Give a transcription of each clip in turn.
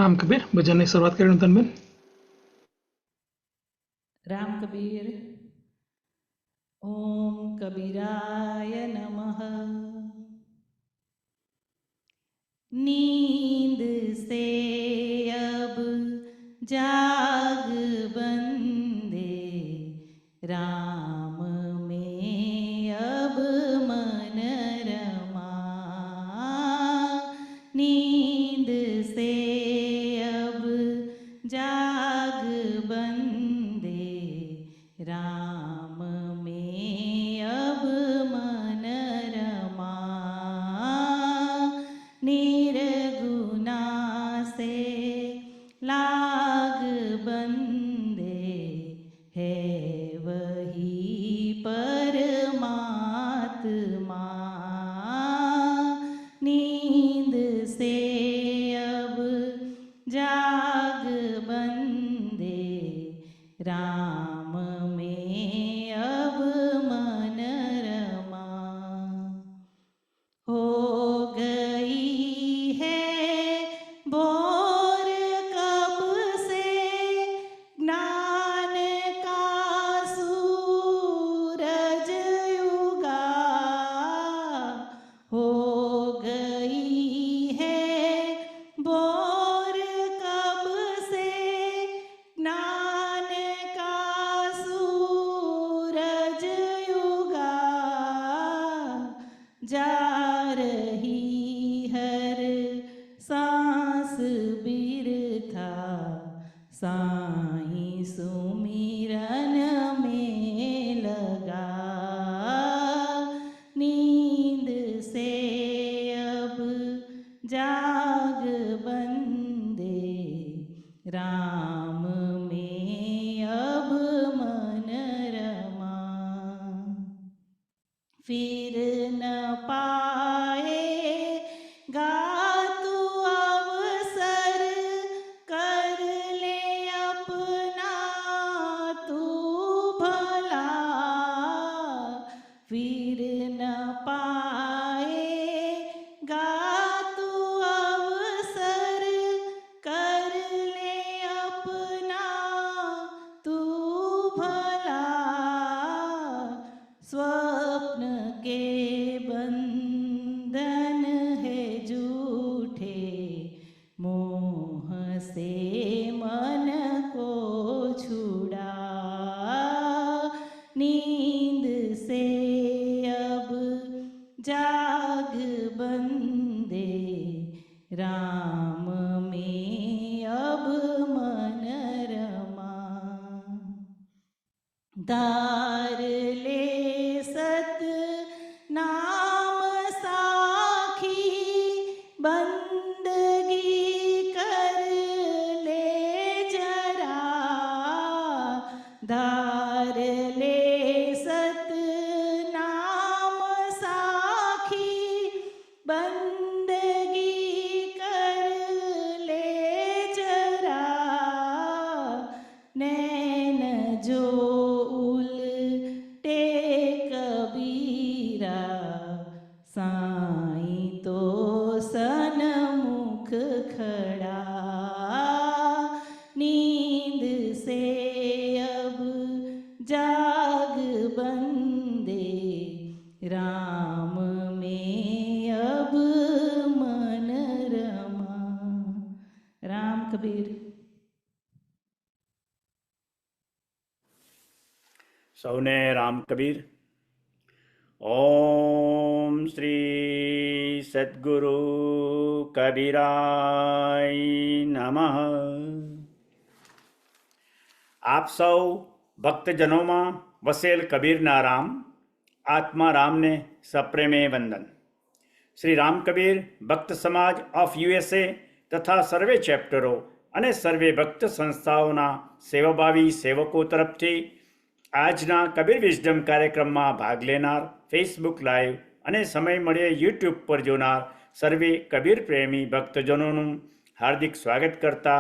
રામ કબીર ભજનની શરૂઆત કરી નૂતનબેન. રામ કબીર. ઓમ કબીરાય નમઃ. नींद से अब जाग बंदे, राम में अब मन रमा। नींद से अब जाग बंदे, राम में अब मन रमा। निर्गुना से लाग बंदे, है वही परमात्मा। नींद से अब जाग बंदे, राम में अब मन रमा। हो गई है भोर कब से, ज्ञान का सूरज उगा। हो गई है भोर कब से, ज्ञान का सूरज उगा। जा रही हर सांस बिरथा, साईं सुमिरन में लगा। नींद से अब जाग बंदे, राम में अब मन रमा। फिर न पाएगा तू अवसर, कर ले अपना तू भला। फिर न पाएगा तू अवसर, कर ले अपना तू भला। स्वप्न के बंधन है झूठे, मोह से मन को छुड़ा। नींद से अब जाग बंदे, राम में अब मन रमा। धार ले सत नाम साखी, बंदगी कर ले जरा। धार ले सत नाम साखी, बंदगी कर ले जरा। नैन जो उल्टे कबीरा, साईं तो सन्मुख खड़ा। नींद से अब जाग बंदे, राम में अब मन रमा। राम कबीर. સૌને રામ કબીર. ઓમ શ્રી સદગુરુ કબીરાય નમઃ. આપ સૌ ભક્તજનોમાં વસેલ કબીરના રામ, આત્મા રામને સપ્રેમે વંદન. શ્રી રામ કબીર ભક્ત સમાજ ઓફ યુએસએ તથા સર્વે ચેપ્ટરો અને સર્વે ભક્ત સંસ્થાઓના સેવાભાવી સેવકો તરફથી આજના કબીર વિઝડમ કાર્યક્રમમાં ભાગ લેનાર, ફેસબુક લાઈવ અને સમય મળે યુટ્યુબ પર જોનાર સર્વે કબીર પ્રેમી ભક્તજનોનું હાર્દિક સ્વાગત કરતા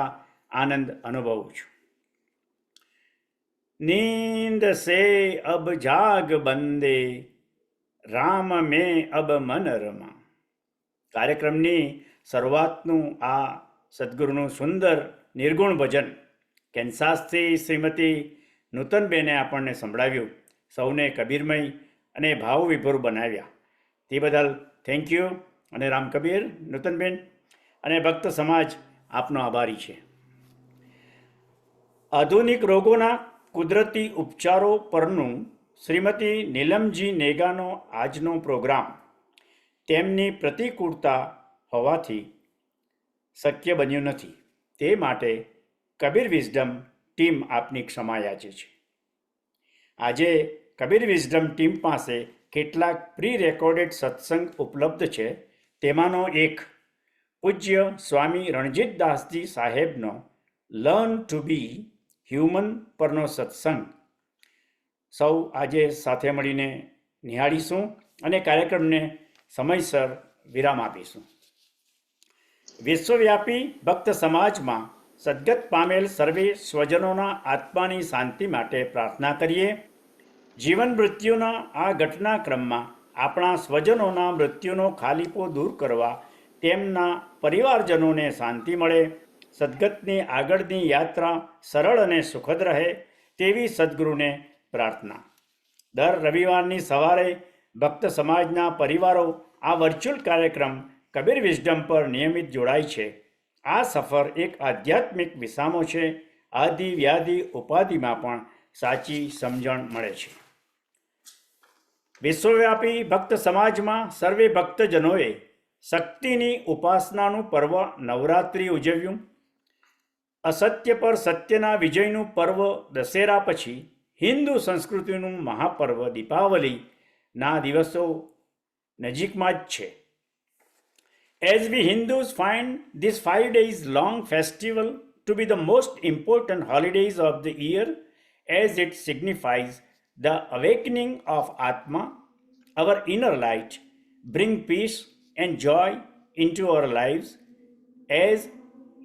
આનંદ અનુભવું છું. नींद से अब जाग बंदे, રામ મેં અબ મન રમા. કાર્યક્રમની શરૂઆતનું આ સદગુરુનું સુંદર નિર્ગુણ ભજન કેન્સાસથી શ્રીમતી નૂતનબેને આપણને સંભળાવ્યું, સૌને કબીરમય અને ભાવવિભોર બનાવ્યા. તે બદલ થેન્ક યુ. અને રામ કબીર, નૂતનબેન અને ભક્ત સમાજ આપનો આભારી છે. આધુનિક રોગોના કુદરતી ઉપચારો પરનું શ્રીમતી નીલમજી નેગાનો આજનો પ્રોગ્રામ તેમની પ્રતિકૂળતા હોવાથી શક્ય બન્યું નથી. તે માટે કબીર વિઝડમ ટીમ આપની ક્ષમા યાચે છે. આજે કબીર વિઝડમ ટીમ પાસે કેટલાક પ્રી રેકોર્ડેડ સત્સંગ ઉપલબ્ધ છે. તેમાંનો એક પૂજ્ય સ્વામી રણજીતદાસજી સાહેબનો લર્ન ટુ બી હ્યુમન પરનો સત્સંગ સૌ આજે સાથે મળીને નિહાળીશું અને કાર્યક્રમને સમયસર વિરામ આપીશું. વિશ્વવ્યાપી ભક્ત સમાજમાં સદગત પામેલ સર્વે સ્વજનોના આત્માની શાંતિ માટે પ્રાર્થના કરીએ. જીવન મૃત્યુના આ ઘટનાક્રમમાં આપણા સ્વજનોના મૃત્યુનો ખાલીપો દૂર કરવા તેમના પરિવારજનોને શાંતિ મળે, સદગતની આગળની યાત્રા સરળ અને સુખદ રહે તેવી સદગુરુને પ્રાર્થના. દર રવિવારની સવારે ભક્ત સમાજના પરિવારો આ વર્ચ્યુઅલ કાર્યક્રમ કબીર વિઝડમ પર નિયમિત જોડાય છે. આ સફર એક આધ્યાત્મિક વિસામો છે. આદિ વ્યાધિ ઉપાધિમાં પણ સાચી સમજણ મળે છે. વિશ્વવ્યાપી ભક્ત સમાજમાં સર્વે ભક્તજનોએ શક્તિની ઉપાસનાનું પર્વ નવરાત્રિ ઉજવ્યું. અસત્ય પર સત્યના વિજયનું પર્વ દશેરા પછી હિન્દુ સંસ્કૃતિનું મહાપર્વ દીપાવલીના દિવસો નજીકમાં જ છે. As we Hindus find this 5 days long festival to be the most important holidays of the year, as it signifies the awakening of Atma, our inner light, bring peace and joy into our lives as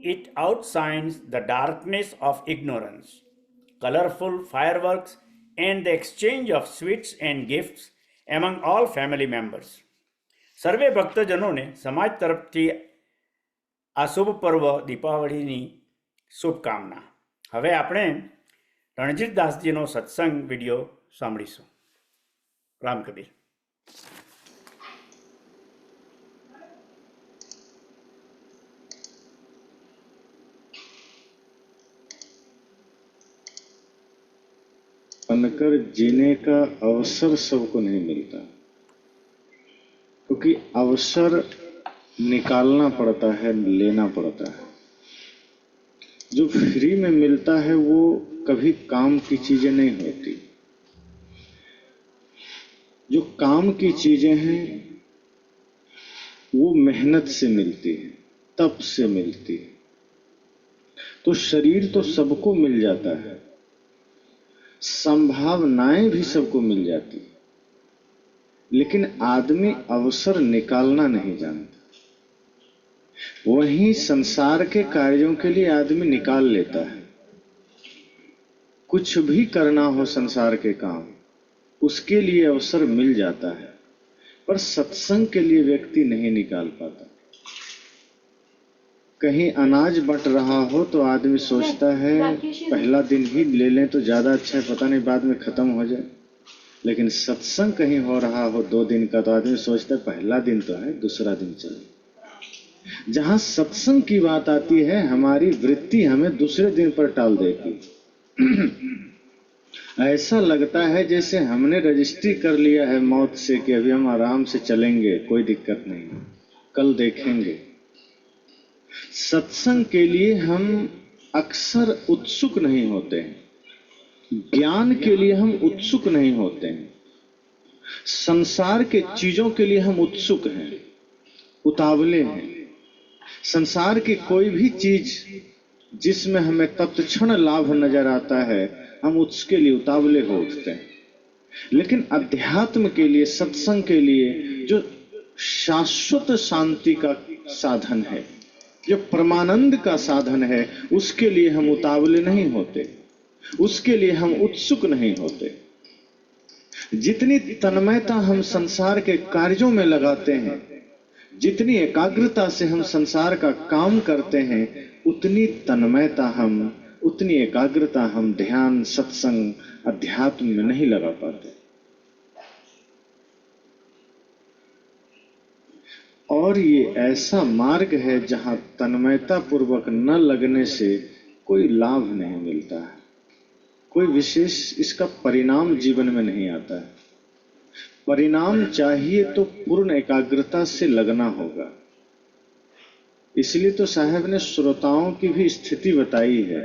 it outshines the darkness of ignorance. Colorful fireworks and the exchange of sweets and gifts among all family members. સર્વે ભક્તજનોને સમાજ તરફથી આ શુભ પર્વ દીપાવલીની શુભકામના. હવે આપણે રણજીતદાસજીનો સત્સંગ video સાંભળીશું. Ram Kabir. बनकर जीने का अवसर सबको नहीं मिलता, क्योंकि अवसर निकालना पड़ता है, लेना पड़ता है. जो फ्री में मिलता है वो कभी काम की चीजें नहीं होती. जो काम की चीजें हैं वो मेहनत से मिलती है, तप से मिलती है. तो शरीर तो सबको मिल जाता है, संभावनाएं भी सबको मिल जाती है, लेकिन आदमी अवसर निकालना नहीं जानता. वहीं संसार के कार्यों के लिए आदमी निकाल लेता है. कुछ भी करना हो संसार के काम, उसके लिए अवसर मिल जाता है, पर सत्संग के लिए व्यक्ति नहीं निकाल पाता. कहीं अनाज बंट रहा हो तो आदमी सोचता है पहला दिन ही ले लें तो ज्यादा अच्छा है, पता नहीं बाद में खत्म हो जाए. लेकिन सत्संग कहीं हो रहा हो 2 दिन का तो आदमी सोचता है पहला दिन तो है, दूसरा दिन चले. जहां सत्संग की बात आती है हमारी वृत्ति हमें दूसरे दिन पर टाल देती. ऐसा लगता है जैसे हमने रजिस्ट्री कर लिया है मौत से कि अभी हम आराम से चलेंगे, कोई दिक्कत नहीं, कल देखेंगे. सत्संग के लिए हम अक्सर उत्सुक नहीं होते हैं, ज्ञान के लिए हम उत्सुक नहीं होते हैं, संसार के चीजों के लिए हम उत्सुक हैं, उतावले हैं. संसार की कोई भी चीज जिसमें हमें तत्क्षण लाभ नजर आता है हम उसके लिए उतावले हो उठते हैं. लेकिन अध्यात्म के लिए, सत्संग के लिए जो शाश्वत शांति का साधन है, जो परमानंद का साधन है, उसके लिए हम उतावले नहीं होते, उसके लिए हम उत्सुक नहीं होते. जितनी तन्मयता हम संसार के कार्यों में लगाते हैं, जितनी एकाग्रता से हम संसार का काम करते हैं, उतनी तन्मयता उतनी एकाग्रता हम ध्यान, सत्संग, अध्यात्म में नहीं लगा पाते। और ये ऐसा मार्ग है जहां तन्मयता पूर्वक न लगने से कोई लाभ नहीं मिलता है, कोई विशेष इसका परिणाम जीवन में नहीं आता है। परिणाम चाहिए तो पूर्ण एकाग्रता से लगना होगा। इसलिए तो साहब ने श्रोताओं की भी स्थिति बताई है,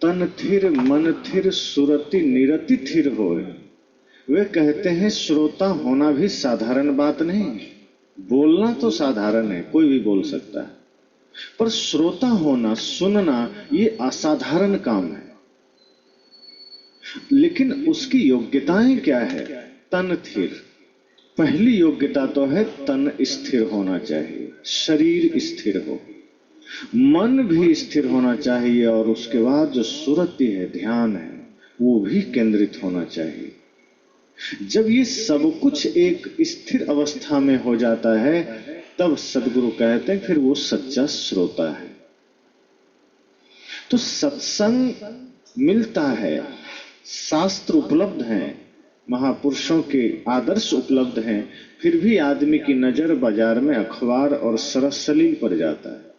तन थिर मन थिर सुरति निरति थिर होए। वे कहते हैं श्रोता होना भी साधारण बात नहीं, बोलना तो साधारण है, कोई भी बोल सकता है, पर श्रोता होना, सुनना, ये असाधारण काम है। लेकिन उसकी योग्यताएं क्या है? तन थिर, पहली योग्यता तो है तन स्थिर होना चाहिए, शरीर स्थिर हो, मन भी स्थिर होना चाहिए, और उसके बाद जो सुरति है, ध्यान है, वो भी केंद्रित होना चाहिए। जब ये सब कुछ एक स्थिर अवस्था में हो जाता है, तब सदगुरु कहते हैं फिर वो सच्चा श्रोता है। तो सत्संग मिलता है, शास्त्र उपलब्ध हैं, महापुरुषों के आदर्श उपलब्ध हैं, फिर भी आदमी की नजर बाजार में अखबार और सरसलील पर जाता है।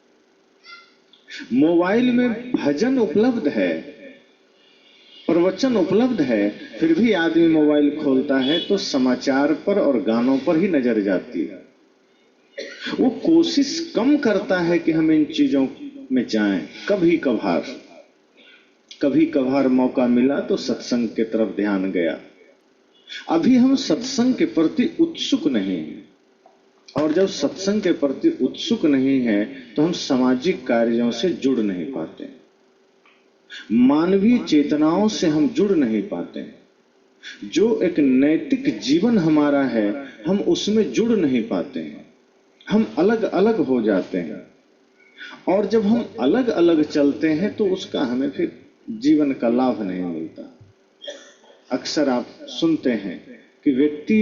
मोबाइल में भजन उपलब्ध है, प्रवचन उपलब्ध है, फिर भी आदमी मोबाइल खोलता है तो समाचार पर और गानों पर ही नजर जाती है। वो कोशिश कम करता है कि हम इन चीजों में जाएं। कभी कभार मौका मिला तो सत्संग के तरफ ध्यान गया। अभी हम सत्संग के प्रति उत्सुक नहीं हैं, और जब सत्संग के प्रति उत्सुक नहीं है तो हम सामाजिक कार्यों से जुड़ नहीं पाते, मानवीय चेतनाओं से हम जुड़ नहीं पाते, जो एक नैतिक जीवन हमारा है हम उसमें जुड़ नहीं पाते हैं, हम अलग अलग हो जाते हैं। और जब हम अलग अलग चलते हैं तो उसका हमें फिर जीवन का लाभ नहीं मिलता। अक्सर आप सुनते हैं कि व्यक्ति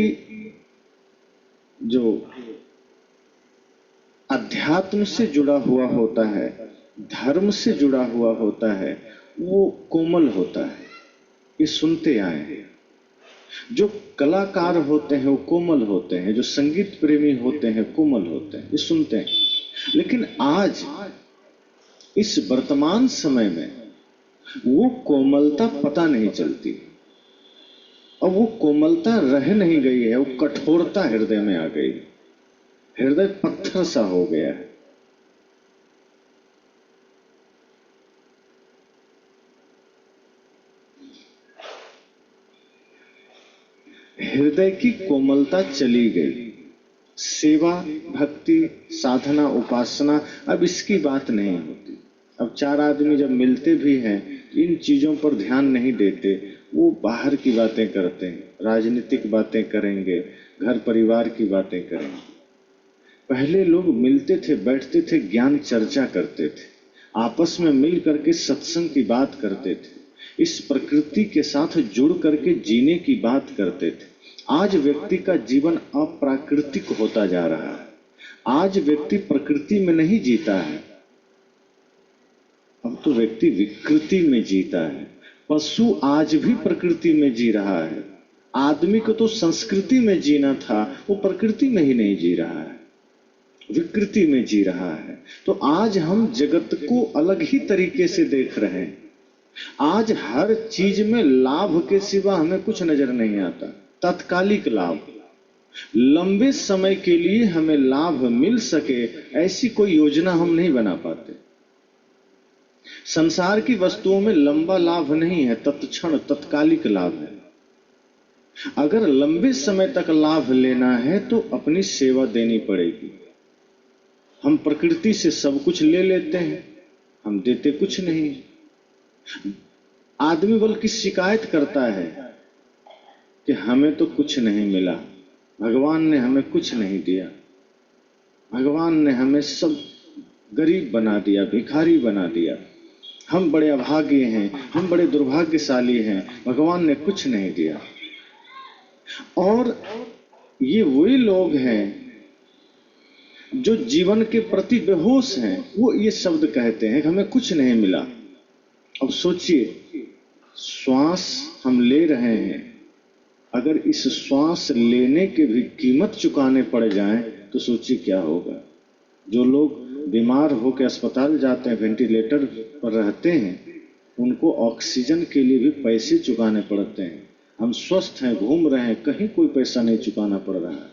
जो अध्यात्म से जुड़ा हुआ होता है, धर्म से जुड़ा हुआ होता है, वो कोमल होता है, ये सुनते आए हैं। जो कलाकार होते हैं वो कोमल होते हैं, जो संगीत प्रेमी होते हैं कोमल होते हैं, ये सुनते हैं। लेकिन आज इस वर्तमान समय में वो कोमलता पता नहीं चलती, और वो कोमलता रह नहीं गई है, वो कठोरता हृदय में आ गई, हृदय पत्थर सा हो गया है। हृदय की कोमलता चली गई। सेवा, भक्ति, साधना, उपासना, अब इसकी बात नहीं होती। अब चार आदमी जब मिलते भी हैं, इन चीजों पर ध्यान नहीं देते, वो बाहर की बातें करते हैं, राजनीतिक बातें करेंगे, घर परिवार की बातें करेंगे। पहले लोग मिलते थे, बैठते थे, ज्ञान चर्चा करते थे, आपस में मिल करके सत्संग की बात करते थे, इस प्रकृति के साथ जुड़ करके जीने की बात करते थे। आज व्यक्ति का जीवन अप्राकृतिक होता जा रहा है। आज व्यक्ति प्रकृति में नहीं जीता है, अब तो व्यक्ति विकृति में जीता है। पशु आज भी प्रकृति में जी रहा है। आदमी को तो संस्कृति में जीना था, वो प्रकृति में ही नहीं जी रहा है, विकृति में जी रहा है। तो आज हम जगत को अलग ही तरीके से देख रहे हैं। आज हर चीज में लाभ के सिवा हमें कुछ नजर नहीं आता। तात्कालिक लाभ, लंबे समय के लिए हमें लाभ मिल सके, ऐसी कोई योजना हम नहीं बना पाते। संसार की वस्तुओं में लंबा लाभ नहीं है, तत्क्षण तत्कालिक लाभ है। अगर लंबे समय तक लाभ लेना है तो अपनी सेवा देनी पड़ेगी। हम प्रकृति से सब कुछ ले लेते हैं, हम देते कुछ नहीं। आदमी बल्कि शिकायत करता है कि हमें तो कुछ नहीं मिला, भगवान ने हमें कुछ नहीं दिया, भगवान ने हमें सब गरीब बना दिया, भिखारी बना दिया, हम बड़े अभागे हैं, हम बड़े दुर्भाग्यशाली हैं, भगवान ने कुछ नहीं दिया। और ये वही लोग हैं जो जीवन के प्रति बेहोश हैं वो ये शब्द कहते हैं कि हमें कुछ नहीं मिला। अब सोचिए, श्वास हम ले रहे हैं, अगर इस श्वास लेने के भी कीमत चुकाने पड़ जाएं तो सोचिए क्या होगा। जो लोग बीमार होकर अस्पताल जाते हैं, वेंटिलेटर पर रहते हैं, उनको ऑक्सीजन के लिए भी पैसे चुकाने पड़ते हैं। हम स्वस्थ हैं, घूम रहे हैं, कहीं कोई पैसा नहीं चुकाना पड़ रहा है।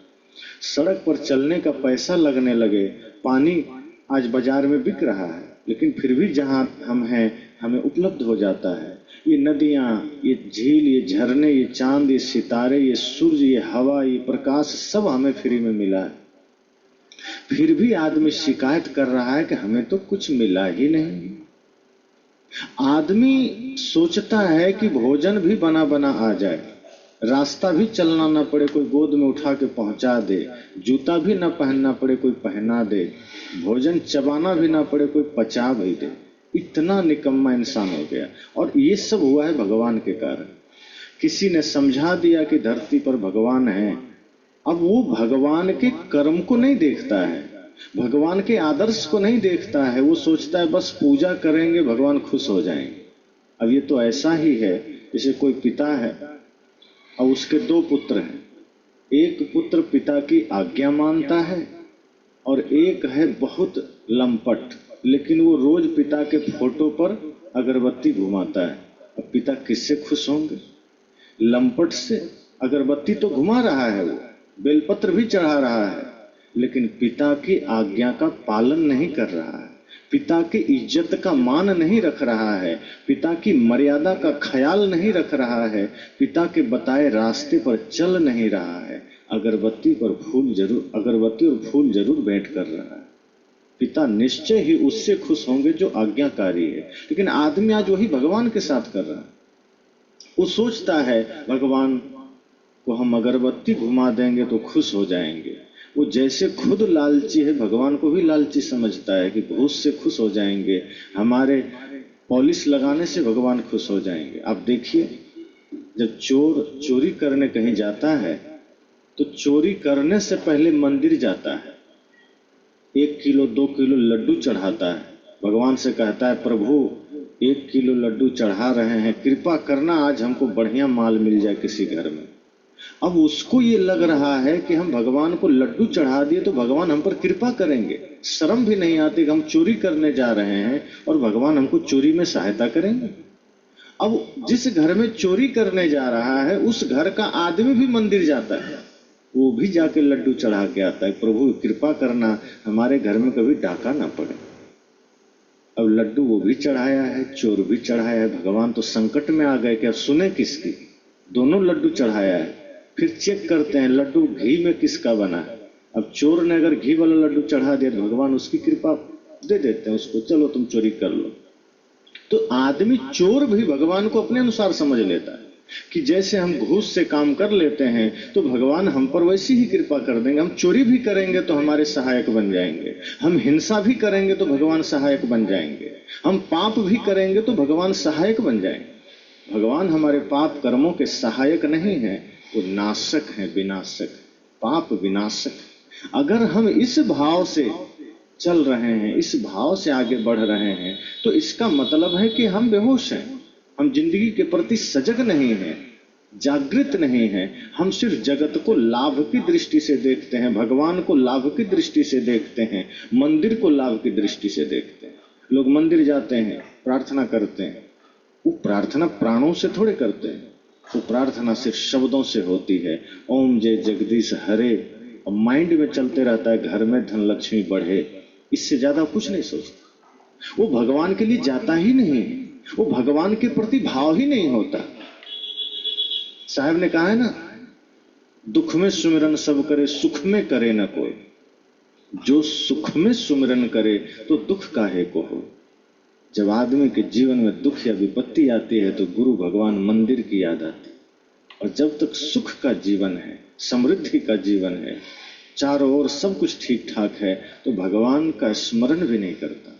सड़क पर चलने का पैसा लगने लगे, पानी आज बाजार में बिक रहा है, लेकिन फिर भी जहां हम हैं हमें उपलब्ध हो जाता है। ये नदियां, ये झील, ये झरने, ये चांद, ये सितारे, ये सूर्य, ये हवा, ये प्रकाश, सब हमें फ्री में मिला है। फिर भी आदमी शिकायत कर रहा है कि हमें तो कुछ मिला ही नहीं। आदमी सोचता है कि भोजन भी बना बना आ जाए, रास्ता भी चलना ना पड़े, कोई गोद में उठा के पहुंचा दे, जूता भी ना पहनना पड़े, कोई पहना दे, भोजन चबाना भी ना पड़े, कोई पचा भी दे। इतना निकम्मा इंसान हो गया। और ये सब हुआ है भगवान के कारण। किसी ने समझा दिया कि धरती पर भगवान है, अब वो भगवान के कर्म को नहीं देखता है, भगवान के आदर्श को नहीं देखता है। वो सोचता है बस पूजा करेंगे भगवान खुश हो जाएंगे। अब ये तो ऐसा ही है जैसे कोई पिता है और उसके 2 पुत्र हैं। एक पुत्र पिता की आज्ञा मानता है और एक है बहुत लंपट, लेकिन वो रोज पिता के फोटो पर अगरबत्ती घुमाता है। अब पिता किससे खुश होंगे? लंपट से। अगरबत्ती तो घुमा रहा है, वो बेलपत्र भी चढ़ा रहा है, लेकिन पिता की आज्ञा का पालन नहीं कर रहा है, पिता की इज्जत का मान नहीं रख रहा है, पिता की मर्यादा का ख्याल नहीं रख रहा है, पिता के बताए रास्ते पर चल नहीं रहा है। अगरबत्ती और फूल जरूर भेंट कर रहा है। पिता निश्चय ही उससे खुश होंगे जो आज्ञाकारी है। लेकिन आदमी आज वही भगवान के साथ कर रहा है। वो सोचता है भगवान को हम अगरबत्ती घुमा देंगे तो खुश हो जाएंगे। वो जैसे खुद लालची है, भगवान को भी लालची समझता है कि घूस से खुश हो जाएंगे, हमारे पॉलिश लगाने से भगवान खुश हो जाएंगे। आप देखिए, जब चोर चोरी करने कहीं जाता है तो चोरी करने से पहले मंदिर जाता है, 1 किलो 2 किलो लड्डू चढ़ाता है, भगवान से कहता है प्रभु 1 किलो लड्डू चढ़ा रहे हैं, कृपा करना आज हमको बढ़िया माल मिल जाए किसी घर में। अब उसको ये लग रहा है कि हम भगवान को लड्डू चढ़ा दिए तो भगवान हम पर कृपा करेंगे। शर्म भी नहीं आती कि हम चोरी करने जा रहे हैं और भगवान हमको चोरी में सहायता करेंगे। अब जिस घर में चोरी करने जा रहा है उस घर का आदमी भी मंदिर जाता है, वो भी जाके लड्डू चढ़ा के आता है, प्रभु कृपा करना हमारे घर में कभी डाका ना पड़े। अब लड्डू वो भी चढ़ाया है, चोर भी चढ़ाया है, भगवान तो संकट में आ गए कि अब सुने किसकी। दोनों लड्डू चढ़ाया है, फिर चेक करते हैं लड्डू घी में किसका बना है। अब चोर ने अगर घी वाला लड्डू चढ़ा दिया तो भगवान उसकी कृपा दे देते हैं उसको, चलो तुम चोरी कर लो। तो आदमी चोर भी भगवान को अपने अनुसार समझ लेता है कि जैसे हम घूस से काम कर लेते हैं तो भगवान हम पर वैसी ही कृपा कर देंगे। हम चोरी भी करेंगे तो हमारे सहायक बन जाएंगे, हम हिंसा भी करेंगे तो भगवान सहायक बन जाएंगे, हम पाप भी करेंगे तो भगवान सहायक बन जाएंगे। भगवान हमारे पाप कर्मों के सहायक नहीं है, वो नाशक है, विनाशक, पाप विनाशक। अगर हम इस भाव से चल रहे हैं, इस भाव से आगे बढ़ रहे हैं, तो इसका मतलब है कि हम बेहोश हैं, हम जिंदगी के प्रति सजग नहीं हैं, जागृत नहीं हैं। हम सिर्फ जगत को लाभ की दृष्टि से देखते हैं, भगवान को लाभ की दृष्टि से देखते हैं, मंदिर को लाभ की दृष्टि से देखते हैं। लोग मंदिर जाते हैं, प्रार्थना करते हैं, वो प्रार्थना प्राणों से थोड़े करते हैं, वो प्रार्थना सिर्फ शब्दों से होती है, ओम जय जगदीश हरे, और माइंड में चलते रहता है घर में धन लक्ष्मी बढ़े, इससे ज्यादा कुछ नहीं सोचता। वो भगवान के लिए जाता ही नहीं, वो भगवान के प्रति भाव ही नहीं होता। साहब ने कहा है ना, दुख में सुमिरन सब करे, सुख में करे न कोई। जो सुख में सुमिरन करे तो दुख काहे को हो। जब आदमी के जीवन में दुख या विपत्ति आती है तो गुरु भगवान मंदिर की याद आती है। और जब तक सुख का जीवन है, समृद्धि का जीवन है, चारों ओर सब कुछ ठीक ठाक है, तो भगवान का स्मरण भी नहीं करता,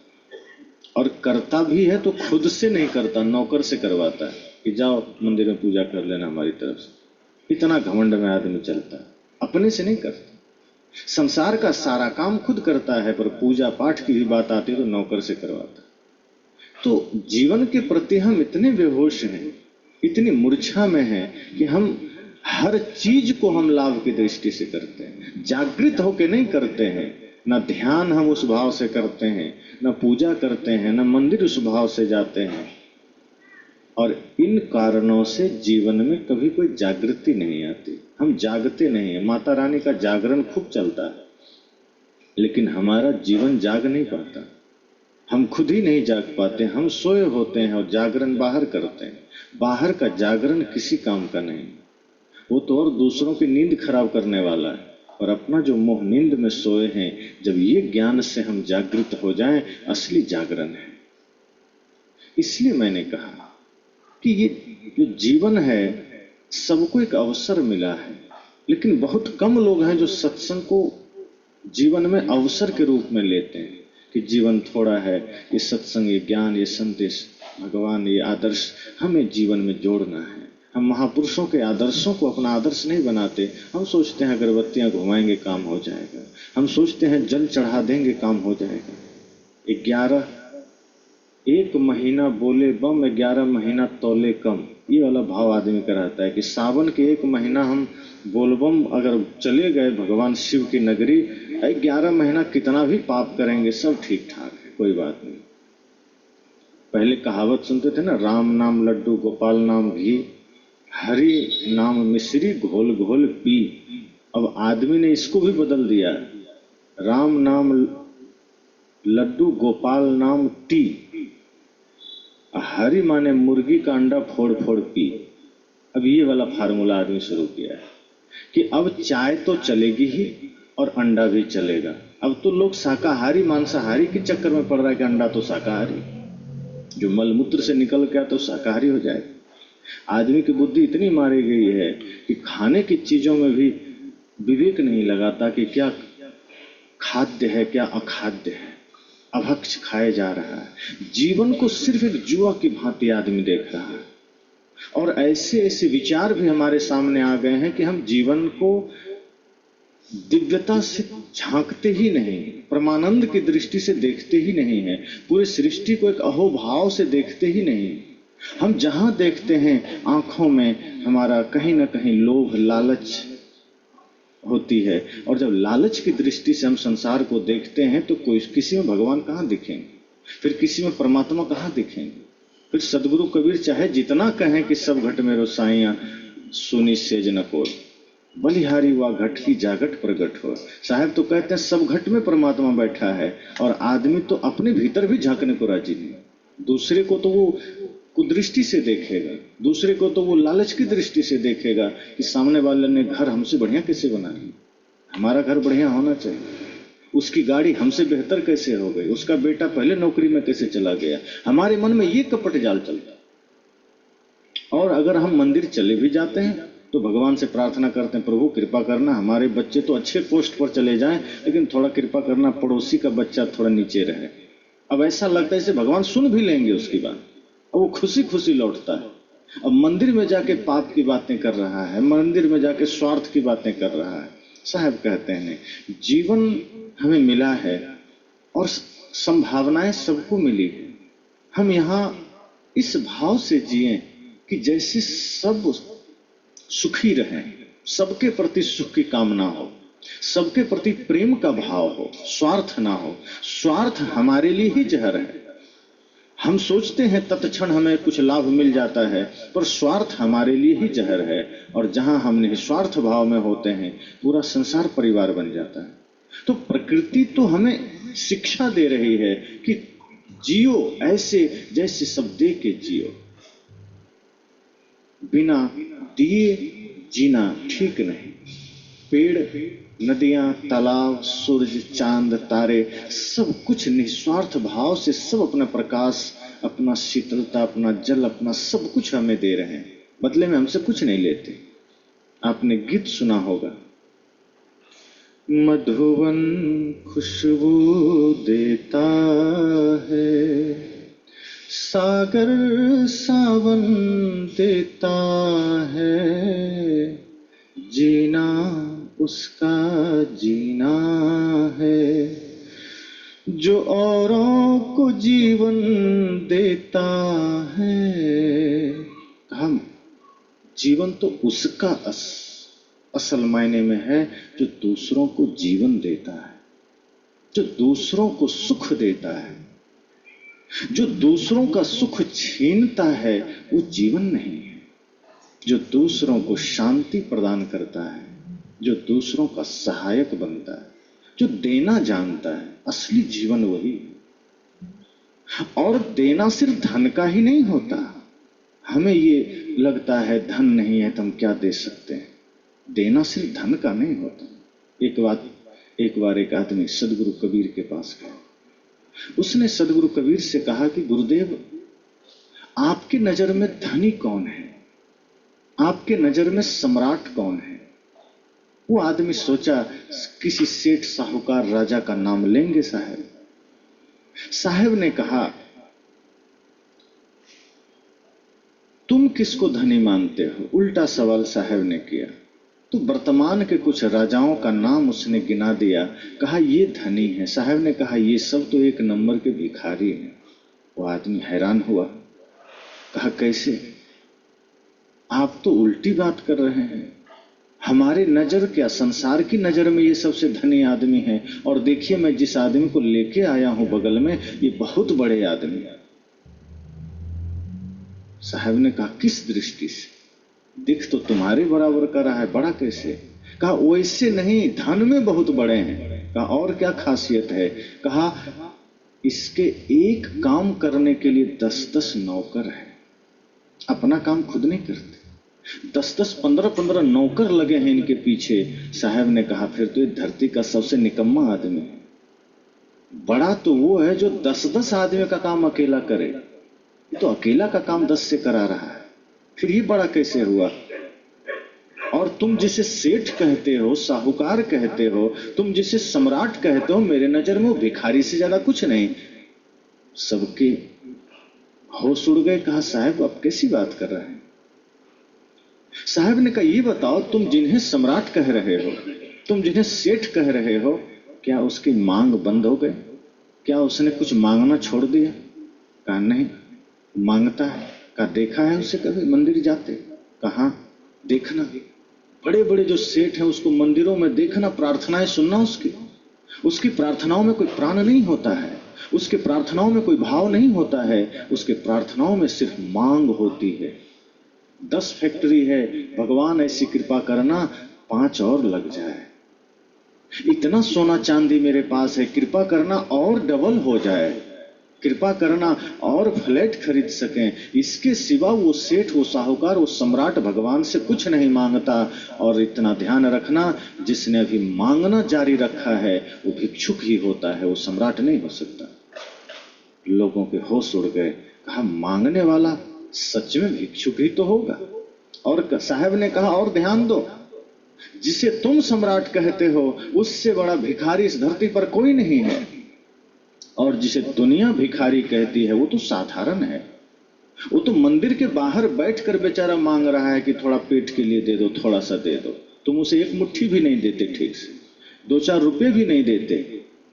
और करता भी है तो खुद से नहीं करता, नौकर से करवाता है कि जाओ मंदिर में पूजा कर लेना हमारी तरफ से। इतना घमंड में आदमी चलता है, अपने से नहीं करता। संसार का सारा काम खुद करता है, पर पूजा पाठ की भी बात आती है तो नौकर से करवाता है। तो जीवन के प्रति हम इतने बेहोश हैं, इतनी मूर्छा में हैं कि हम हर चीज को हम लाभ की दृष्टि से करते हैं, जागृत होकर नहीं करते हैं। ना ध्यान हम उस भाव से करते हैं, ना पूजा करते हैं, ना मंदिर उस भाव से जाते हैं। और इन कारणों से जीवन में कभी कोई जागृति नहीं आती, हम जागते नहीं हैं। माता रानी का जागरण खूब चलता है, लेकिन हमारा जीवन जाग नहीं पाता, हम खुद ही नहीं जाग पाते। हम सोए होते हैं और जागरण बाहर करते हैं। बाहर का जागरण किसी काम का नहीं, वो तो और दूसरों की नींद खराब करने वाला है। और अपना जो मोह नींद में सोए हैं, जब ये ज्ञान से हम जागृत हो जाएं, असली जागरण है। इसलिए मैंने कहा कि ये जो जीवन है, सबको एक अवसर मिला है, लेकिन बहुत कम लोग हैं जो सत्संग को जीवन में अवसर के रूप में लेते हैं कि जीवन थोड़ा है, ये सत्संग, ये ज्ञान, ये संदेश, भगवान, ये आदर्श हमें जीवन में जोड़ना है। हम महापुरुषों के आदर्शों को अपना आदर्श नहीं बनाते। हम सोचते हैं अगरबत्तियां घुमाएंगे काम हो जाएगा, हम सोचते हैं जल चढ़ा देंगे काम हो जाएगा। 1 महीना बोले बम, 11 महीना तौले कम, ये वाला भाव आदमी का रहता है कि सावन के 1 महीना हम बोलबम अगर चले गए भगवान शिव की नगरी, 11 महीना कितना भी पाप करेंगे सब ठीक ठाक है, कोई बात नहीं। पहले कहावत सुनते थे ना, राम नाम लड्डू गोपाल नाम घी, हरि नाम मिश्री घोल घोल पी। अब आदमी ने इसको भी बदल दिया, राम नाम लड्डू गोपाल नाम टी, हरि माने मुर्गी का अंडा फोड़ फोड़ पी। अब ये वाला फार्मूला आदमी शुरू किया है कि अब चाय तो चलेगी ही और अंडा भी चलेगा। अब तो लोग शाकाहारी मांसाहारी के चक्कर में पड़ रहा है कि अंडा तो शाकाहारी, जो मलमूत्र से निकल गया तो शाकाहारी हो जाएगा। आदमी की बुद्धि इतनी मारी गई है कि खाने की चीजों में भी विवेक नहीं लगाता कि क्या खाद्य है क्या अखाद्य है, अभक्ष खाए जा रहा है। जीवन को सिर्फ एक जुआ की भांति आदमी देख रहा है। और ऐसे ऐसे विचार भी हमारे सामने आ गए हैं कि हम जीवन को दिव्यता से झांकते ही नहीं, परमानंद की दृष्टि से देखते ही नहीं है, पूरे सृष्टि को एक अहोभाव से देखते ही नहीं। हम जहां देखते हैं आंखों में हमारा कहीं ना कहीं लोभ लालच होती है, और जब लालच की दृष्टि से हम संसार को देखते हैं तो कोई किसी में भगवान कहाँ दिखेंगे, फिर किसी में परमात्मा कहाँ दिखेंगे। फिर सदगुरु कबीर चाहे जितना कहें कि सब घट में रोसाइयां सुनी सेज न कोई, बलिहारी हुआ घट की जागट प्रगट हो। साहब तो कहते हैं सब घट में परमात्मा बैठा है, और आदमी तो अपने भीतर भी झांकने को राजी नहीं। दूसरे को तो वो कुदृष्टि से देखेगा, दूसरे को तो वो लालच की दृष्टि से देखेगा कि सामने वाले ने घर हमसे बढ़िया कैसे बना ली, हमारा घर बढ़िया होना चाहिए, उसकी गाड़ी हमसे बेहतर कैसे हो गई, उसका बेटा पहले नौकरी में कैसे चला गया। हमारे मन में ये कपट जाल चलता। और अगर हम मंदिर चले भी जाते हैं तो भगवान से प्रार्थना करते हैं, प्रभु कृपा करना हमारे बच्चे तो अच्छे पोस्ट पर चले जाएं, लेकिन थोड़ा कृपा करना पड़ोसी का बच्चा थोड़ा नीचे रहे। अब ऐसा लगता है जैसे भगवान सुन भी लेंगे उसकी बात, अब वो खुशी खुशी लौटता है। अब मंदिर में जाके पाप की बातें कर रहा है, मंदिर में जाके स्वार्थ की बातें कर रहा है। साहब कहते हैं जीवन हमें मिला है और संभावनाएं सबको मिली है, हम यहाँ इस भाव से जिए कि जैसे सब सुखी रहें, सबके प्रति सुख की कामना हो, सबके प्रति प्रेम का भाव हो, स्वार्थ ना हो। स्वार्थ हमारे लिए ही जहर है। हम सोचते हैं तत्क्षण हमें कुछ लाभ मिल जाता है, पर स्वार्थ हमारे लिए ही जहर है। और जहां हम निस्वार्थ भाव में होते हैं, पूरा संसार परिवार बन जाता है। तो प्रकृति तो हमें शिक्षा दे रही है कि जियो ऐसे जैसे सब दे के जियो, बिना दिए जीना ठीक नहीं। पेड़, नदियां, तालाब, सूरज, चांद, तारे, सब कुछ निस्वार्थ भाव से सब अपना प्रकाश, अपना शीतलता, अपना जल, अपना सब कुछ हमें दे रहे हैं, बदले में हमसे कुछ नहीं लेते। आपने गीत सुना होगा, मधुवन खुशबू देता है, सागर सावन देता है, जीना उसका जीना है, जो औरों को जीवन देता है। हम जीवन तो उसका असल मायने में है जो दूसरों को जीवन देता है, जो दूसरों को सुख देता है। जो दूसरों का सुख छीनता है वो जीवन नहीं है। जो दूसरों को शांति प्रदान करता है, जो दूसरों का सहायक बनता है, जो देना जानता है, असली जीवन वही है। और देना सिर्फ धन का ही नहीं होता। हमें ये लगता है धन नहीं है तो हम क्या दे सकते हैं। देना सिर्फ धन का नहीं होता। एक बार एक आदमी सदगुरु कबीर के पास गया। उसने सदगुरु कबीर से कहा कि गुरुदेव, आपकी नजर में धनी कौन है, आपके नजर में सम्राट कौन है। वो आदमी सोचा किसी सेठ साहूकार राजा का नाम लेंगे साहब। साहब ने कहा तुम किसको धनी मानते हो। उल्टा सवाल साहब ने किया। तो वर्तमान के कुछ राजाओं का नाम उसने गिना दिया। कहा ये धनी है। साहब ने कहा ये सब तो एक नंबर के भिखारी हैं। वो आदमी हैरान हुआ। कहा कैसे, आप तो उल्टी बात कर रहे हैं। हमारे नजर क्या, संसार की नजर में ये सबसे धनी आदमी है। और देखिए मैं जिस आदमी को लेके आया हूं बगल में, ये बहुत बड़े आदमी है। साहब ने कहा किस दृष्टि से, दिख तो तुम्हारे बराबर कर रहा है, बड़ा कैसे। कहा वैसे नहीं, धन में बहुत बड़े हैं। कहा और क्या खासियत है। कहा इसके एक काम करने के लिए 10-10 नौकर है, अपना काम खुद नहीं करते। 10-10, 15-15 नौकर लगे हैं इनके पीछे। साहब ने कहा फिर तो ये धरती का सबसे निकम्मा आदमी है। बड़ा तो वो है जो 10-10 आदमी का काम अकेला करे, तो अकेला का काम 10 से करा रहा है, फिर ये बड़ा कैसे हुआ। और तुम जिसे सेठ कहते हो, साहूकार कहते हो, तुम जिसे सम्राट कहते हो, मेरे नजर में वो भिखारी से ज्यादा कुछ नहीं। सबके होश उड़ गए। कहा साहब आप कैसी बात कर रहे हैं। साहब ने कहा ये बताओ, तुम जिन्हें सम्राट कह रहे हो, तुम जिन्हें सेठ कह रहे हो, क्या उसकी मांग बंद हो गई, क्या उसने कुछ मांगना छोड़ दिया। कहा नहीं, मांगता है। कहा देखा है उसे कभी मंदिर जाते। कहा देखना, बड़े बड़े जो सेठ हैं उसको मंदिरों में देखना, प्रार्थनाएं सुनना। उसकी प्रार्थनाओं में कोई प्राण नहीं होता है, उसके प्रार्थनाओं में कोई भाव नहीं होता है, उसके प्रार्थनाओं में सिर्फ मांग होती है। 10 फैक्ट्री है, भगवान ऐसी कृपा करना 5 और लग जाए। इतना सोना चांदी मेरे पास है, कृपा करना और डबल हो जाए, कृपा करना और फ्लैट खरीद सकें। इसके सिवा वो सेठ, वो साहूकार, वो सम्राट भगवान से कुछ नहीं मांगता। और इतना ध्यान रखना, जिसने अभी मांगना जारी रखा है वो भिक्षुक ही होता है, वो सम्राट नहीं हो सकता। लोगों के होश उड़ गए। कहा मांगने वाला सच में भिक्षुक ही तो होगा। और साहब ने कहा और ध्यान दो, जिसे तुम सम्राट कहते हो उससे बड़ा भिखारी इस धरती पर कोई नहीं है। और जिसे दुनिया भिखारी कहती है वो तो साधारण है, वो तो मंदिर के बाहर बैठकर बेचारा मांग रहा है कि थोड़ा पेट के लिए दे दो, थोड़ा सा दे दो। तुम उसे एक मुट्ठी भी नहीं देते ठीक से, 2-4 रुपए भी नहीं देते,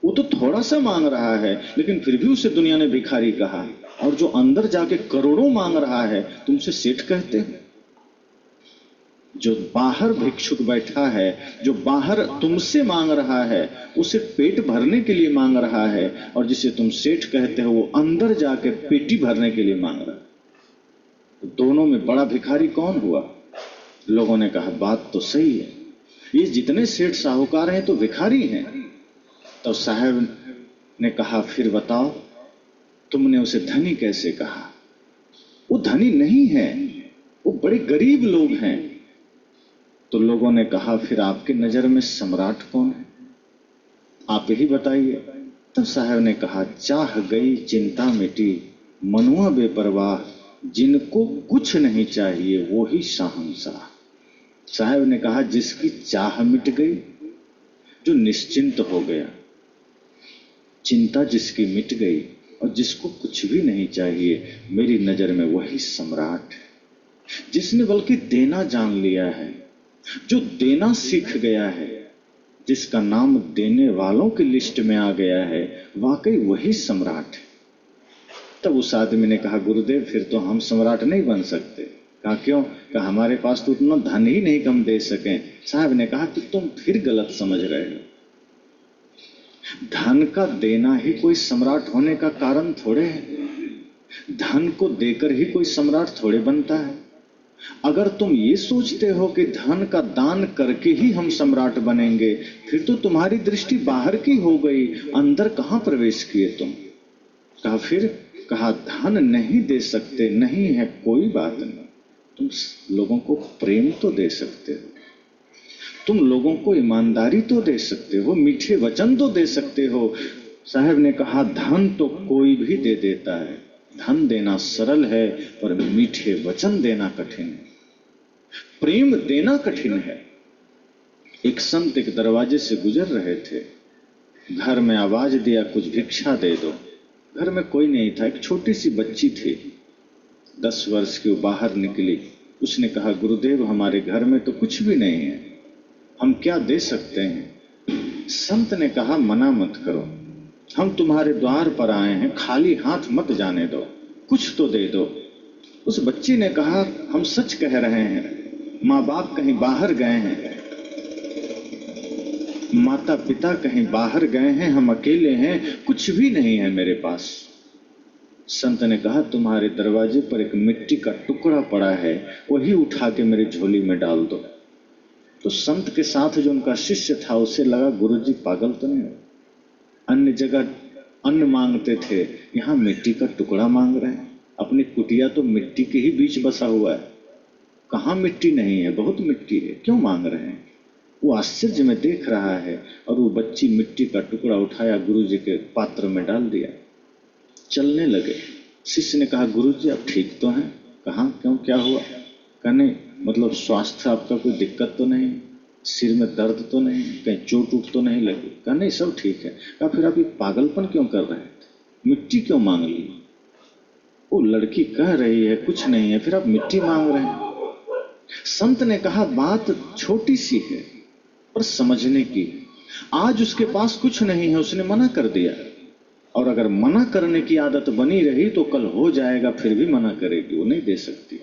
वो तो थोड़ा सा मांग रहा है, लेकिन फिर भी उसे दुनिया ने भिखारी कहा। और जो अंदर जाके करोड़ों मांग रहा है तुमसे सेठ कहते हैं। जो बाहर भिक्षुक बैठा है, जो बाहर तुमसे मांग रहा है, उसे पेट भरने के लिए मांग रहा है। और जिसे तुम सेठ कहते हो वो अंदर जाके पेटी भरने के लिए मांग रहा है। तो दोनों में बड़ा भिखारी कौन हुआ। लोगों ने कहा बात तो सही है, ये जितने सेठ साहूकार हैं तो भिखारी हैं। तो साहब ने कहा फिर बताओ, तुमने उसे धनी कैसे कहा। वो धनी नहीं है, वो बड़े गरीब लोग हैं। तो लोगों ने कहा फिर आपके नजर में सम्राट कौन है, आप ही बताइए। तब साहब ने कहा चाह गई चिंता मिटी, मनुआ बेपरवाह, जिनको कुछ नहीं चाहिए वो ही शहंशाह। साहब ने कहा जिसकी चाह मिट गई, जो निश्चिंत हो गया, चिंता जिसकी मिट गई और जिसको कुछ भी नहीं चाहिए, मेरी नजर में वही सम्राट है। जिसने बल्कि देना जान लिया है, जो देना सीख गया है, जिसका नाम देने वालों की लिस्ट में आ गया है, वाकई वही सम्राट है। तब उस आदमी ने कहा, गुरुदेव फिर तो हम सम्राट नहीं बन सकते। कहा क्यों? कहा हमारे पास तो उतना धन ही नहीं कम दे सके। साहब ने कहा कि तुम फिर गलत समझ रहे हो। धन का देना ही कोई सम्राट होने का कारण थोड़े है। धन को देकर ही कोई सम्राट थोड़े बनता है। अगर तुम ये सोचते हो कि धन का दान करके ही हम सम्राट बनेंगे, फिर तो तुम्हारी दृष्टि बाहर की हो गई, अंदर कहां प्रवेश किए तुम। कहा फिर? कहा धन नहीं दे सकते, नहीं है कोई बात नहीं, तुम लोगों को प्रेम तो दे सकते हो, तुम लोगों को ईमानदारी तो दे सकते हो, मीठे वचन तो दे सकते हो। साहब ने कहा धन तो कोई भी दे देता है, धन देना सरल है पर मीठे वचन देना कठिन है, प्रेम देना कठिन है। एक संत एक दरवाजे से गुजर रहे थे, घर में आवाज दिया कुछ भिक्षा दे दो। घर में कोई नहीं था, एक छोटी सी बच्ची थी, 10 वर्ष की। वो बाहर निकली, उसने कहा गुरुदेव हमारे घर में तो कुछ भी नहीं है, हम क्या दे सकते हैं? संत ने कहा मना मत करो, हम तुम्हारे द्वार पर आए हैं, खाली हाथ मत जाने दो, कुछ तो दे दो। उस बच्ची ने कहा हम सच कह रहे हैं, माँ बाप कहीं बाहर गए हैं, माता पिता कहीं बाहर गए हैं, हम अकेले हैं, कुछ भी नहीं है मेरे पास। संत ने कहा तुम्हारे दरवाजे पर एक मिट्टी का टुकड़ा पड़ा है, वही उठा के मेरी झोली में डाल दो। तो संत के साथ जो उनका शिष्य था उसे लगा गुरुजी पागल तो नहीं हो, अन्य जगह अन्न मांगते थे, यहाँ मिट्टी का टुकड़ा मांग रहे हैं। अपनी कुटिया तो मिट्टी के ही बीच बसा हुआ है, कहाँ मिट्टी नहीं है, बहुत मिट्टी है, क्यों मांग रहे हैं? वो आश्चर्य में देख रहा है और वो बच्ची मिट्टी का टुकड़ा उठाया, गुरुजी के पात्र में डाल दिया, चलने लगे। शिष्य ने कहा गुरुजी आप ठीक तो हैं? कहाँ क्यों, क्या हुआ? कहा नहीं मतलब स्वास्थ्य आपका कोई दिक्कत तो नहीं, सिर में दर्द तो नहीं, कहीं चोट उठ तो नहीं लगी? कहा नहीं सब ठीक है। कहा फिर आप ये पागलपन क्यों कर रहे थे, मिट्टी क्यों मांग ली? वो लड़की कह रही है कुछ नहीं है, फिर आप मिट्टी मांग रहे हैं। संत ने कहा बात छोटी सी है पर समझने की। आज उसके पास कुछ नहीं है, उसने मना कर दिया, और अगर मना करने की आदत बनी रही तो कल हो जाएगा, फिर भी मना करेगी, वो नहीं दे सकती।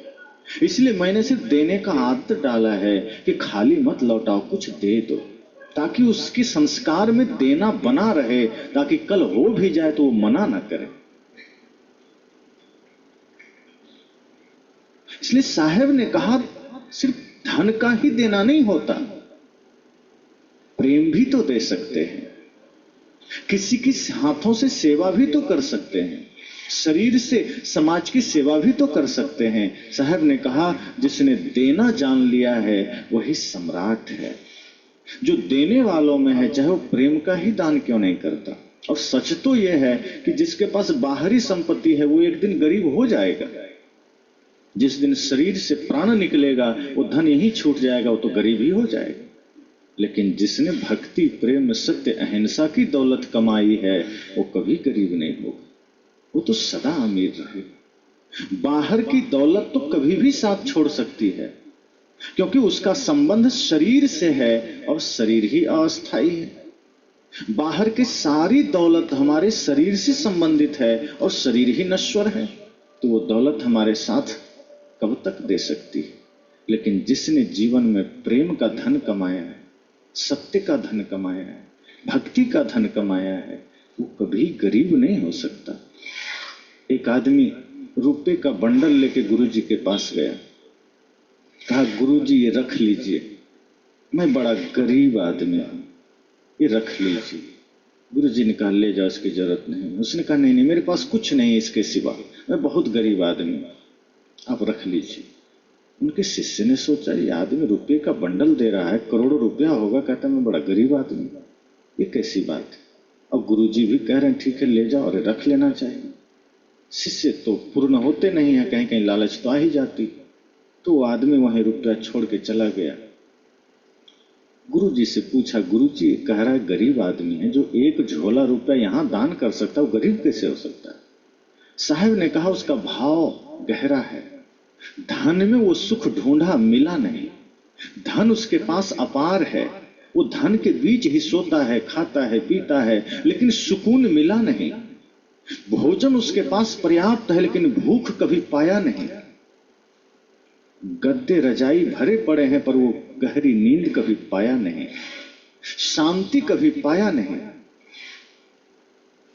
इसलिए मैंने सिर्फ देने का आदत डाला है कि खाली मत लौटाओ, कुछ दे दो, ताकि उसके संस्कार में देना बना रहे, ताकि कल हो भी जाए तो वो मना ना करे। इसलिए साहब ने कहा सिर्फ धन का ही देना नहीं होता, प्रेम भी तो दे सकते हैं, किसी की हाथों से सेवा भी तो कर सकते हैं, शरीर से समाज की सेवा भी तो कर सकते हैं। साहब ने कहा जिसने देना जान लिया है वही सम्राट है। जो देने वालों में है, चाहे वो प्रेम का ही दान क्यों नहीं करता। और सच तो यह है कि जिसके पास बाहरी संपत्ति है वो एक दिन गरीब हो जाएगा। जिस दिन शरीर से प्राण निकलेगा वो धन यही छूट जाएगा, वो तो गरीब ही हो जाएगा। लेकिन जिसने भक्ति प्रेम सत्य अहिंसा की दौलत कमाई है वो कभी गरीब नहीं होगा, वो तो सदा अमीर रहेगा। बाहर की दौलत तो कभी भी साथ छोड़ सकती है, क्योंकि उसका संबंध शरीर से है और शरीर ही अस्थाई है। बाहर की सारी दौलत हमारे शरीर से संबंधित है और शरीर ही नश्वर है, तो वो दौलत हमारे साथ कब तक दे सकती है। लेकिन जिसने जीवन में प्रेम का धन कमाया है, सत्य का धन कमाया है, भक्ति का धन कमाया है, वो कभी गरीब नहीं हो सकता। एक आदमी रुपए का बंडल लेके गुरुजी के पास गया, कहा गुरुजी ये रख लीजिए, मैं बड़ा गरीब आदमी हूं, ये रख लीजिए। गुरुजी ने कहा ले जाओ, इसकी जरूरत नहीं। उसने कहा नहीं नहीं मेरे पास कुछ नहीं इसके सिवा, मैं बहुत गरीब आदमी हूं, आप रख लीजिए। उनके शिष्य ने सोचा ये आदमी रुपये का बंडल दे रहा है, करोड़ों रुपया होगा, कहता मैं बड़ा गरीब आदमी, ये कैसी बात है। और गुरुजी भी कह रहे हैं ठीक है ले जाओ, और रख लेना चाहिए। शिष्य तो पूर्ण होते नहीं है, कहीं कहीं लालच तो आ ही जाती। तो वो आदमी वहीं रुपया छोड़ के चला गया। गुरुजी से पूछा गुरुजी कह रहा है गरीब आदमी है, जो एक झोला रुपया यहां दान कर सकता है वो गरीब कैसे हो सकता है? साहब ने कहा उसका भाव गहरा है, धन में वो सुख ढूंढा मिला नहीं, धन उसके पास अपार है, वो धन के बीच ही सोता है, खाता है, पीता है, लेकिन सुकून मिला नहीं। भोजन उसके पास पर्याप्त है, लेकिन भूख कभी पाया नहीं। गद्दे रजाई भरे पड़े हैं, पर वो गहरी नींद कभी पाया नहीं, शांति कभी पाया नहीं।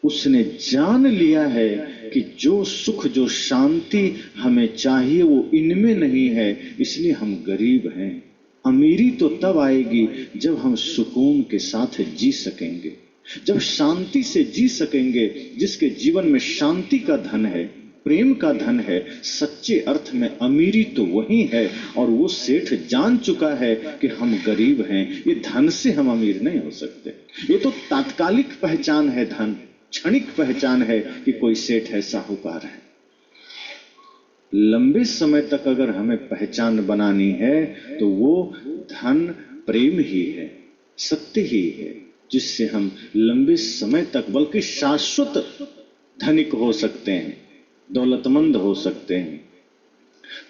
उसने जान लिया है कि जो सुख, जो शांति हमें चाहिए वो इनमें नहीं है, इसलिए हम गरीब हैं। अमीरी तो तब आएगी जब हम सुकून के साथ जी सकेंगे, जब शांति से जी सकेंगे। जिसके जीवन में शांति का धन है, प्रेम का धन है, सच्चे अर्थ में अमीरी तो वही है। और वो सेठ जान चुका है कि हम गरीब हैं, ये धन से हम अमीर नहीं हो सकते। ये तो तात्कालिक पहचान है, धन क्षणिक पहचान है कि कोई सेठ है, साहूकार है। लंबे समय तक अगर हमें पहचान बनानी है तो वो धन प्रेम ही है, सत्य ही है, जिससे हम लंबे समय तक, बल्कि शाश्वत धनिक हो सकते हैं, दौलतमंद हो सकते हैं।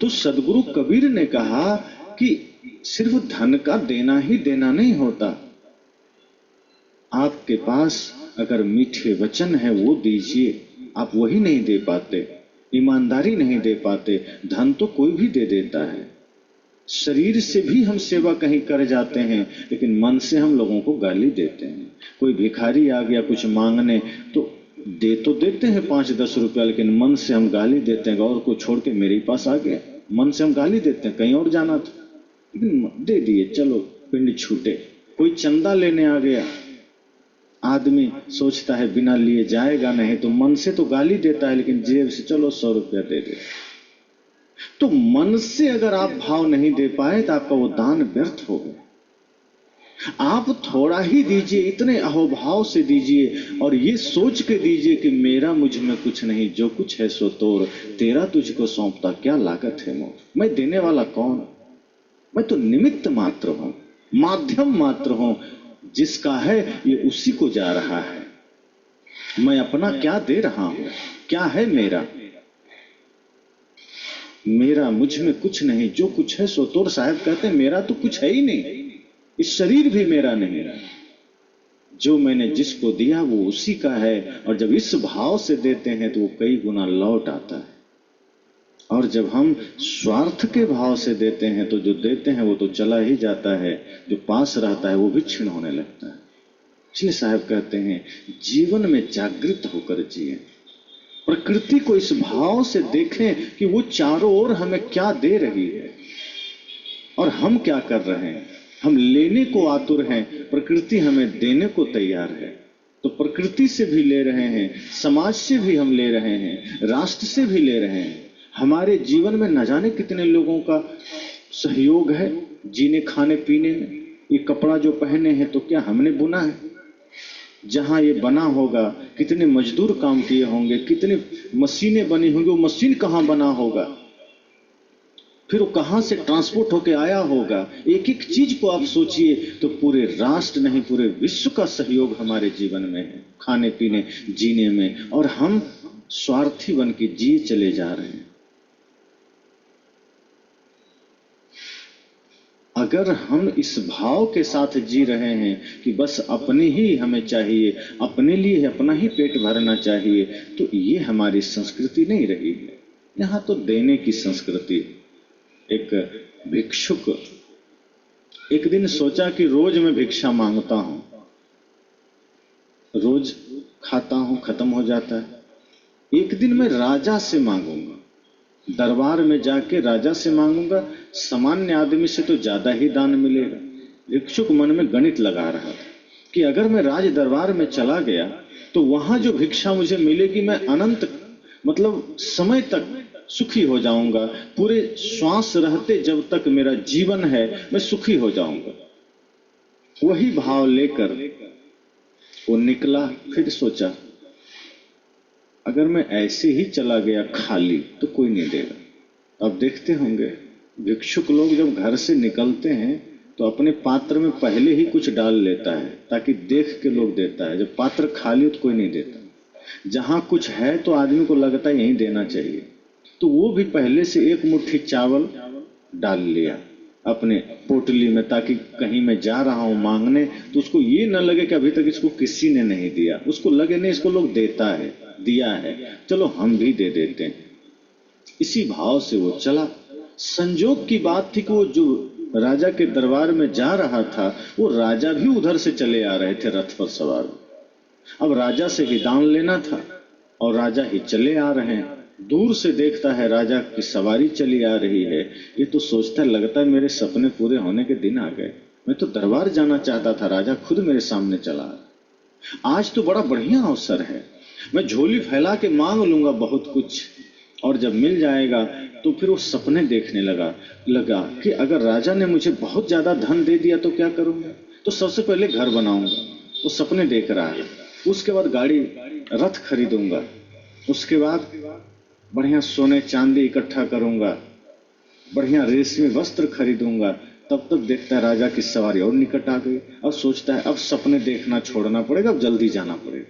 तो सदगुरु कबीर ने कहा कि सिर्फ धन का देना ही देना नहीं होता। आपके पास अगर मीठे वचन है वो दीजिए, आप वही नहीं दे पाते, ईमानदारी नहीं दे पाते। धन तो कोई भी दे देता है, शरीर से भी हम सेवा कहीं कर जाते हैं, लेकिन मन से हम लोगों को गाली देते हैं। कोई भिखारी आ गया कुछ मांगने तो देते हैं 5-10 रुपया, लेकिन मन से हम गाली देते हैं। और को छोड़ के मेरे पास आ गया, मन से हम गाली देते हैं, कहीं और जाना था लेकिन दे दिए, चलो पिंड छूटे। कोई चंदा लेने आ गया, आदमी सोचता है बिना लिए जाएगा नहीं, तो मन से तो गाली देता है, लेकिन जेब से चलो 100 रुपया दे दे। तो मन से अगर आप भाव नहीं दे पाए तो आपका वो दान व्यर्थ हो गया। आप थोड़ा ही दीजिए, इतने अहोभाव से दीजिए, और ये सोच के दीजिए कि मेरा मुझ में कुछ नहीं, जो कुछ है सो तोड़, तेरा तुझको सौंपता क्या लागत है मोर। मैं देने वाला कौन, मैं तो निमित्त मात्र हूं, माध्यम मात्र हूं। जिसका है ये उसी को जा रहा है। मैं अपना क्या दे रहा हूं, क्या है मेरा, मेरा मुझ में कुछ नहीं, जो कुछ है सो तोड़। साहब कहते हैं मेरा तो कुछ है ही नहीं, इस शरीर भी मेरा नहीं, जो मैंने जिसको दिया वो उसी का है। और जब इस भाव से देते हैं तो वो कई गुना लौट आता है। और जब हम स्वार्थ के भाव से देते हैं तो जो देते हैं वो तो चला ही जाता है, जो पास रहता है वो भी क्षीण होने लगता है। इसलिए साहब कहते हैं जीवन में जागृत होकर जिए, प्रकृति को इस भाव से देखें कि वो चारों ओर हमें क्या दे रही है और हम क्या कर रहे हैं। हम लेने को आतुर हैं, प्रकृति हमें देने को तैयार है। तो प्रकृति से भी ले रहे हैं, समाज से भी हम ले रहे हैं, राष्ट्र से भी ले रहे हैं। हमारे जीवन में न जाने कितने लोगों का सहयोग है जीने खाने पीने में। ये कपड़ा जो पहने हैं तो क्या हमने बुना है? जहां ये बना होगा कितने मजदूर काम किए होंगे, कितने मशीनें बनी होंगी, वो मशीन कहां बना होगा, फिर वो कहां से ट्रांसपोर्ट होके आया होगा। एक एक चीज को आप सोचिए तो पूरे राष्ट्र नहीं पूरे विश्व का सहयोग हमारे जीवन में है, खाने पीने जीने में। और हम स्वार्थी बन के जिए चले जा रहे हैं। अगर हम इस भाव के साथ जी रहे हैं कि बस अपने ही हमें चाहिए, अपने लिए अपना ही पेट भरना चाहिए, तो ये हमारी संस्कृति नहीं रही है। यहाँ तो देने की संस्कृति। एक भिक्षुक एक दिन सोचा कि रोज मैं भिक्षा मांगता हूं, रोज खाता हूं, खत्म हो जाता है। एक दिन मैं राजा से मांगूंगा, दरबार में जाके राजा से मांगूंगा, सामान्य आदमी से तो ज्यादा ही दान मिलेगा। भिक्षुक मन में गणित लगा रहा था कि अगर मैं राज दरबार में चला गया तो वहां जो भिक्षा मुझे मिलेगी मैं अनंत मतलब समय तक सुखी हो जाऊंगा। पूरे श्वास रहते जब तक मेरा जीवन है मैं सुखी हो जाऊंगा। वही भाव लेकर वो निकला। फिर सोचा अगर मैं ऐसे ही चला गया खाली तो कोई नहीं देगा। अब देखते होंगे भिक्षुक लोग जब घर से निकलते हैं तो अपने पात्र में पहले ही कुछ डाल लेता है ताकि देख के लोग देता है। जब पात्र खाली हो तो कोई नहीं देता। जहां कुछ है तो आदमी को लगता है यहीं देना चाहिए, तो वो भी पहले से एक मुट्ठी चावल डाल लिया अपने पोटली में, ताकि कहीं मैं जा रहा हूं मांगने तो उसको ये न लगे कि अभी तक इसको किसी ने नहीं दिया, उसको लगे नहीं इसको लोग देता है, दिया है, चलो हम भी दे देते हैं। इसी भाव से वो चला। संजोग की बात थी कि वो जो राजा के दरबार में जा रहा था वो राजा भी उधर से चले आ रहे थे रथ पर सवार। अब राजा से ही दान लेना था और राजा ही चले आ रहे हैं। दूर से देखता है राजा की सवारी चली आ रही है, ये तो सोचता है लगता है मेरे सपने पूरे होने के दिन आ गए, मैं तो दरबार जाना चाहता था, राजा खुद मेरे सामने चला आ। आज तो बड़ा बढ़िया अवसर है, मैं झोली फैला के मांग लूंगा बहुत कुछ, और जब मिल जाएगा तो फिर वो सपने देखने लगा कि अगर राजा ने मुझे बहुत ज्यादा धन दे दिया तो क्या करूंगा, तो सबसे पहले घर बनाऊंगा, वो सपने देख रहा है। उसके बाद गाड़ी रथ खरीदूंगा, उसके बाद बढ़िया सोने चांदी इकट्ठा करूंगा, बढ़िया रेशमी वस्त्र खरीदूंगा। तब तक देखता है राजा की सवारी और निकट आ गई। अब सोचता है अब सपने देखना छोड़ना पड़ेगा, अब जल्दी जाना पड़ेगा,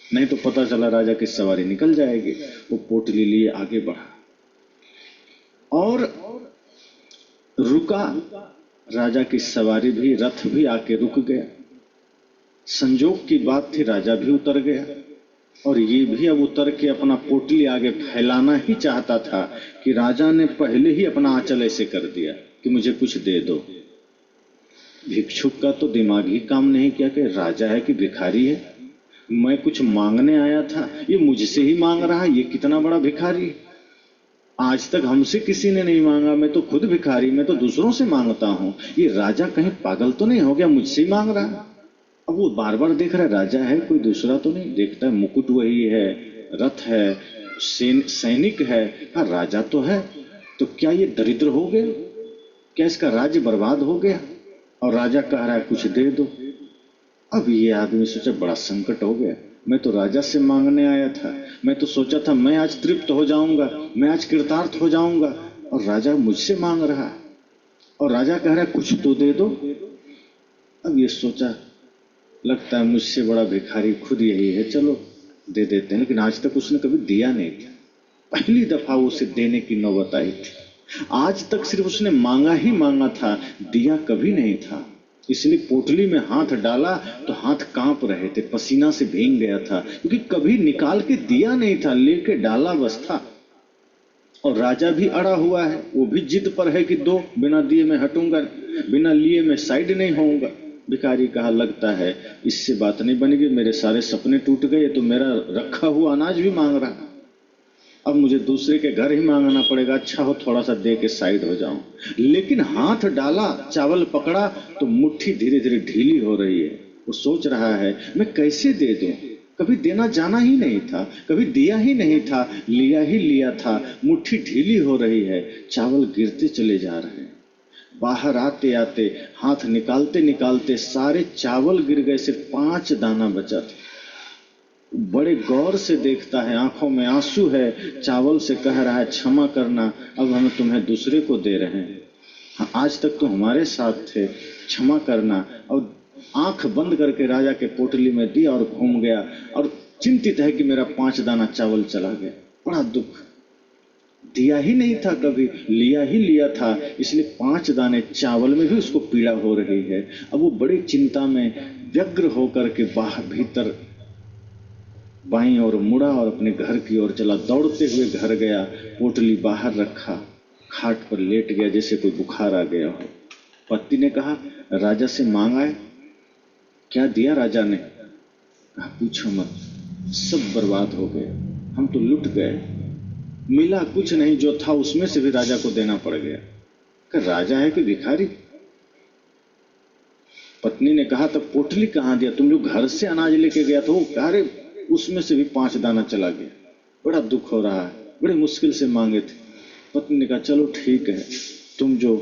नहीं तो पता चला राजा की सवारी निकल जाएगी। वो पोटली लिए आगे बढ़ा और रुका। राजा की सवारी भी, रथ भी आके रुक गया। संजोग की बात थी, राजा भी उतर गया और ये भी अब उतर के अपना पोटली आगे फैलाना ही चाहता था कि राजा ने पहले ही अपना आंचल ऐसे कर दिया कि मुझे कुछ दे दो। भिक्षुक का तो दिमाग ही काम नहीं किया कि राजा है कि भिखारी है, मैं कुछ मांगने आया था, ये मुझसे ही मांग रहा है, ये कितना बड़ा भिखारी है। आज तक हमसे किसी ने नहीं मांगा, मैं तो खुद भिखारी, मैं तो दूसरों से मांगता हूं, ये राजा कहीं पागल तो नहीं हो गया, मुझसे ही मांग रहा है। अब वो बार बार देख रहा है राजा है कोई दूसरा तो नहीं, देखता है मुकुट वही है, रथ है, सैनिक है, हाँ राजा तो है, तो क्या ये दरिद्र हो गया, क्या इसका राज्य बर्बाद हो गया? और राजा कह रहा है कुछ दे दो। अब ये आदमी सोचा बड़ा संकट हो गया, मैं तो राजा से मांगने आया था, मैं तो सोचा था मैं आज तृप्त हो जाऊंगा, मैं आज कृतार्थ हो जाऊंगा, और राजा मुझसे मांग रहा है और राजा कह रहा है कुछ तो दे दो। अब ये सोचा लगता है मुझसे बड़ा भिखारी खुद यही है, चलो दे देते हैं। लेकिन आज तक उसने कभी दिया नहीं था, पहली दफा उसे देने की नौबत आई थी। आज तक सिर्फ उसने मांगा ही मांगा था, दिया कभी नहीं था। इसलिए पोटली में हाथ डाला तो हाथ कांप रहे थे, पसीना से भीग गया था, क्योंकि कभी निकाल के दिया नहीं था, लेके डाला बस था। और राजा भी अड़ा हुआ है, वो भी जिद पर है कि दो, बिना दिए मैं हटूंगा, बिना लिए मैं साइड नहीं होऊंगा। भिखारी कहा लगता है इससे बात नहीं बनेगी, मेरे सारे सपने टूट गए, तो मेरा रखा हुआ अनाज भी मांग रहा, अब मुझे दूसरे के घर ही मांगना पड़ेगा, अच्छा हो थोड़ा सा दे के साइड हो जाऊं। लेकिन हाथ डाला, चावल पकड़ा तो मुट्ठी धीरे धीरे ढीली हो रही है। वो सोच रहा है मैं कैसे दे दूं, कभी देना जाना ही नहीं था, कभी दिया ही नहीं था, लिया ही लिया था, मुट्ठी ढीली हो रही है, चावल गिरते चले जा रहे हैं। बाहर आते आते हाथ निकालते निकालते सारे चावल गिर गए, सिर्फ 5 दाना बचा था। बड़े गौर से देखता है, आंखों में आंसू है, चावल से कह रहा है क्षमा करना, अब हम तुम्हें दूसरे को दे रहे हैं, हाँ, आज तक तो हमारे साथ थे, क्षमा करना। और आंख बंद करके राजा के पोटली में दिया और घूम गया और चिंतित है कि मेरा 5 दाना चावल चला गया। बड़ा दुख, दिया ही नहीं था कभी, लिया ही लिया था, इसलिए 5 दाने चावल में भी उसको पीड़ा हो रही है। अब वो बड़ी चिंता में व्यग्र होकर के बाहर भीतर बाईं ओर मुड़ा और अपने घर की ओर चला। दौड़ते हुए घर गया, पोटली बाहर रखा, खाट पर लेट गया जैसे कोई बुखार आ गया हो। पत्नी ने कहा राजा से मांगा है, क्या दिया राजा ने? कहा पूछो मत, सब बर्बाद हो गए, हम तो लुट गए, मिला कुछ नहीं, जो था उसमें से भी राजा को देना पड़ गया। कि राजा है कि भिखारी? पत्नी ने कहा तब पोटली कहां दिया, तुम जो घर से अनाज लेके गया था वो कह उसमें से भी 5 दाना चला गया, बड़ा दुख हो रहा है, बड़ी मुश्किल से मांगे थे। पत्नी ने कहा चलो ठीक है, तुम जो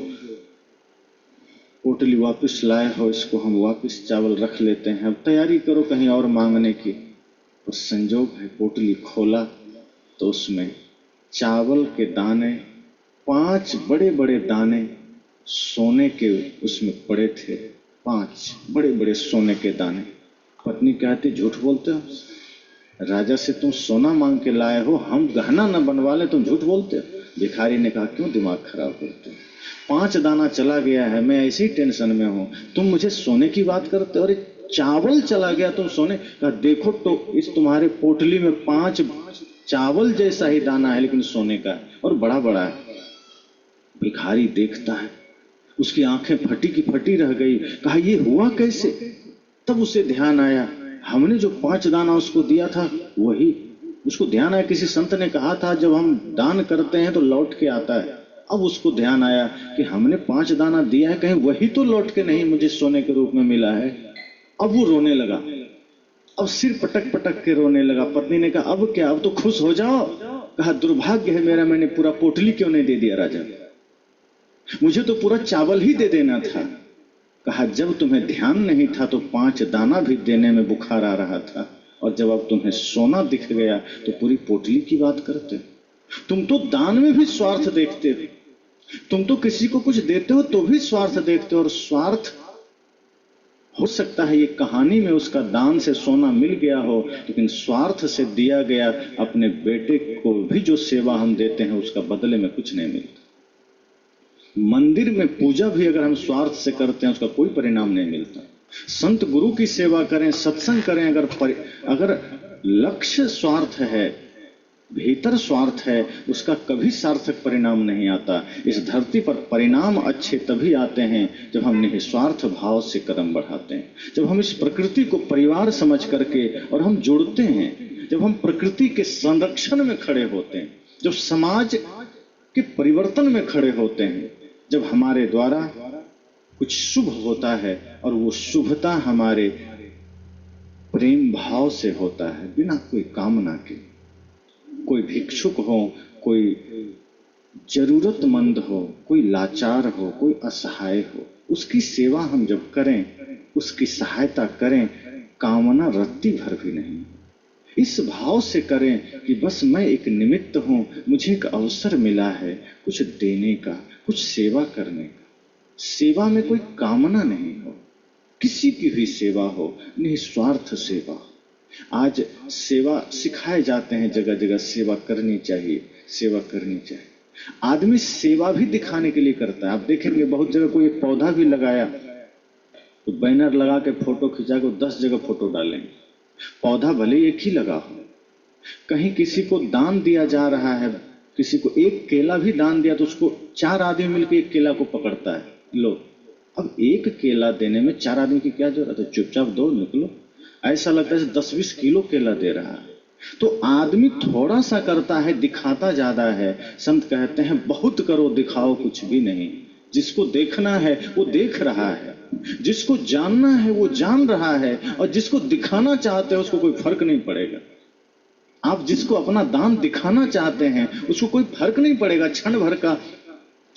पोटली वापस लाए हो इसको हम वापस चावल रख लेते हैं, अब तैयारी करो कहीं और मांगने की। और संजोग है पोटली खोला तो उसमें चावल के दाने, 5 बड़े बड़े दाने सोने के उसमें पड़े थे, 5 बड़े बड़े सोने के दाने। पत्नी कहती झूठ बोलते हो, राजा से तुम सोना मांग के लाए हो, हम गहना न बनवा ले, तुम झूठ बोलते हो। भिखारी ने कहा क्यों दिमाग खराब करते हो, 5 दाना चला गया है, मैं ऐसे ही टेंशन में हूं, तुम मुझे सोने की बात करते हो, अरे चावल चला गया तुम सोने। कहा देखो तो इस तुम्हारे पोटली में 5 चावल जैसा ही दाना है लेकिन सोने का है और बड़ा बड़ा है। भिखारी देखता है, उसकी आंखें फटी की फटी रह गई। कहा ये हुआ कैसे? तब उसे ध्यान आया हमने जो 5 दाना उसको दिया था वही। उसको ध्यान आया किसी संत ने कहा था जब हम दान करते हैं तो लौट के आता है। अब उसको ध्यान आया कि हमने 5 दाना दिया है, कहीं वही तो लौट के नहीं मुझे सोने के रूप में मिला है। अब वो रोने लगा, अब सिर पटक पटक के रोने लगा। पत्नी ने कहा अब क्या, अब तो खुश हो जाओ। कहा दुर्भाग्य है मेरा, मैंने पूरा पोटली क्यों नहीं दे दिया राजा, मुझे तो पूरा चावल ही दे देना था। कहा जब तुम्हें ध्यान नहीं था तो 5 दाना भी देने में बुखार आ रहा था, और जब अब तुम्हें सोना दिख गया तो पूरी पोटली की बात करते। तुम तो दान में भी स्वार्थ देखते हो, तुम तो किसी को कुछ देते हो तो भी स्वार्थ देखते हो। और स्वार्थ हो सकता है ये कहानी में उसका दान से सोना मिल गया हो, लेकिन स्वार्थ से दिया गया अपने बेटे को भी जो सेवा हम देते हैं उसका बदले में कुछ नहीं मिलता। मंदिर में पूजा भी अगर हम स्वार्थ से करते हैं उसका कोई परिणाम नहीं मिलता। संत गुरु की सेवा करें, सत्संग करें, अगर लक्ष्य स्वार्थ है, भीतर स्वार्थ है, उसका कभी सार्थक परिणाम नहीं आता। इस धरती पर परिणाम अच्छे तभी आते हैं जब हम निस्वार्थ भाव से कदम बढ़ाते हैं, जब हम इस प्रकृति को परिवार समझ करके और हम जुड़ते हैं, जब हम प्रकृति के संरक्षण में खड़े होते हैं, जब समाज के परिवर्तन में खड़े होते हैं, जब हमारे द्वारा कुछ शुभ होता है और वो शुभता हमारे प्रेम भाव से होता है, बिना कोई कामना के। कोई भिक्षुक हो, कोई जरूरतमंद हो, कोई लाचार हो, कोई असहाय हो, उसकी सेवा हम जब करें, उसकी सहायता करें, कामना रत्ती भर भी नहीं, इस भाव से करें कि बस मैं एक निमित्त हूं, मुझे एक अवसर मिला है कुछ देने का, कुछ सेवा करने का। सेवा में कोई कामना नहीं हो, किसी की भी सेवा हो, निस्वार्थ सेवा। आज सेवा सिखाए जाते हैं जगह जगह, सेवा करनी चाहिए, सेवा करनी चाहिए। आदमी सेवा भी दिखाने के लिए करता है। आप देखेंगे बहुत जगह कोई एक पौधा भी लगाया तो बैनर लगा के फोटो खिंचा के 10 जगह फोटो डालेंगे। पौधा भले एक ही लगा हो। कहीं किसी को दान दिया जा रहा है, किसी को एक केला भी दान दिया तो उसको 4 आदमी मिलकर एक केला को पकड़ता है, लो। अब एक केला देने में 4 आदमी की क्या जरूरत है, चुपचाप दो, निकलो। ऐसा लगता है 10-20 किलो केला दे रहा है। तो आदमी थोड़ा सा करता है, दिखाता ज्यादा है। संत कहते हैं बहुत करो दिखाओ कुछ भी नहीं। जिसको देखना है वो देख रहा है, जिसको जानना है वो जान रहा है, और जिसको दिखाना चाहते हैं उसको कोई फर्क नहीं पड़ेगा। आप जिसको अपना दान दिखाना चाहते हैं उसको कोई फर्क नहीं पड़ेगा, क्षण भर का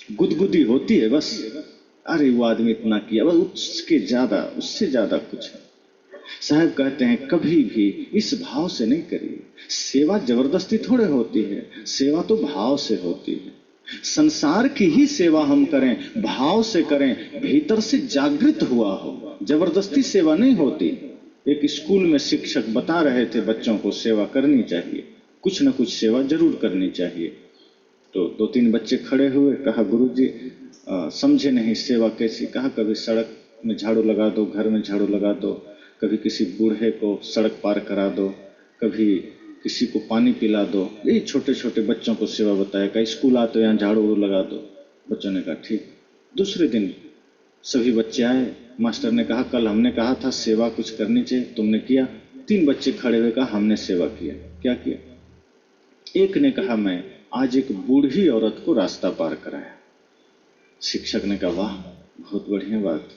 गुदगुदी होती है बस, अरे वो आदमी इतना किया, बस उससे ज्यादा कुछ है। साहब कहते हैं कभी भी इस भाव से नहीं करिए। सेवा जबरदस्ती थोड़े होती है, सेवा तो भाव से होती है। संसार की ही सेवा हम करें, भाव से करें, भीतर से जागृत हुआ हो, जबरदस्ती सेवा नहीं होती। एक स्कूल में शिक्षक बता रहे थे बच्चों को सेवा करनी चाहिए, कुछ न कुछ सेवा जरूर करनी चाहिए। तो 2-3 बच्चे खड़े हुए, कहा गुरुजी समझे नहीं सेवा कैसी। कहा कभी सड़क में झाड़ू लगा दो, घर में झाड़ू लगा दो, कभी किसी बूढ़े को सड़क पार करा दो, कभी किसी को पानी पिला दो। यही छोटे छोटे बच्चों को सेवा बताया। कहीं स्कूल आते तो यहाँ झाड़ू लगा दो। बच्चों ने कहा ठीक। दूसरे दिन सभी बच्चे आए, मास्टर ने कहा कल हमने कहा था सेवा कुछ करनी चाहिए, तुमने किया? 3 बच्चे खड़े हुए कहा हमने सेवा किया। क्या किया? एक ने कहा मैं आज एक बूढ़ी औरत को रास्ता पार कराया। शिक्षक ने कहा वाह बहुत बढ़िया बात,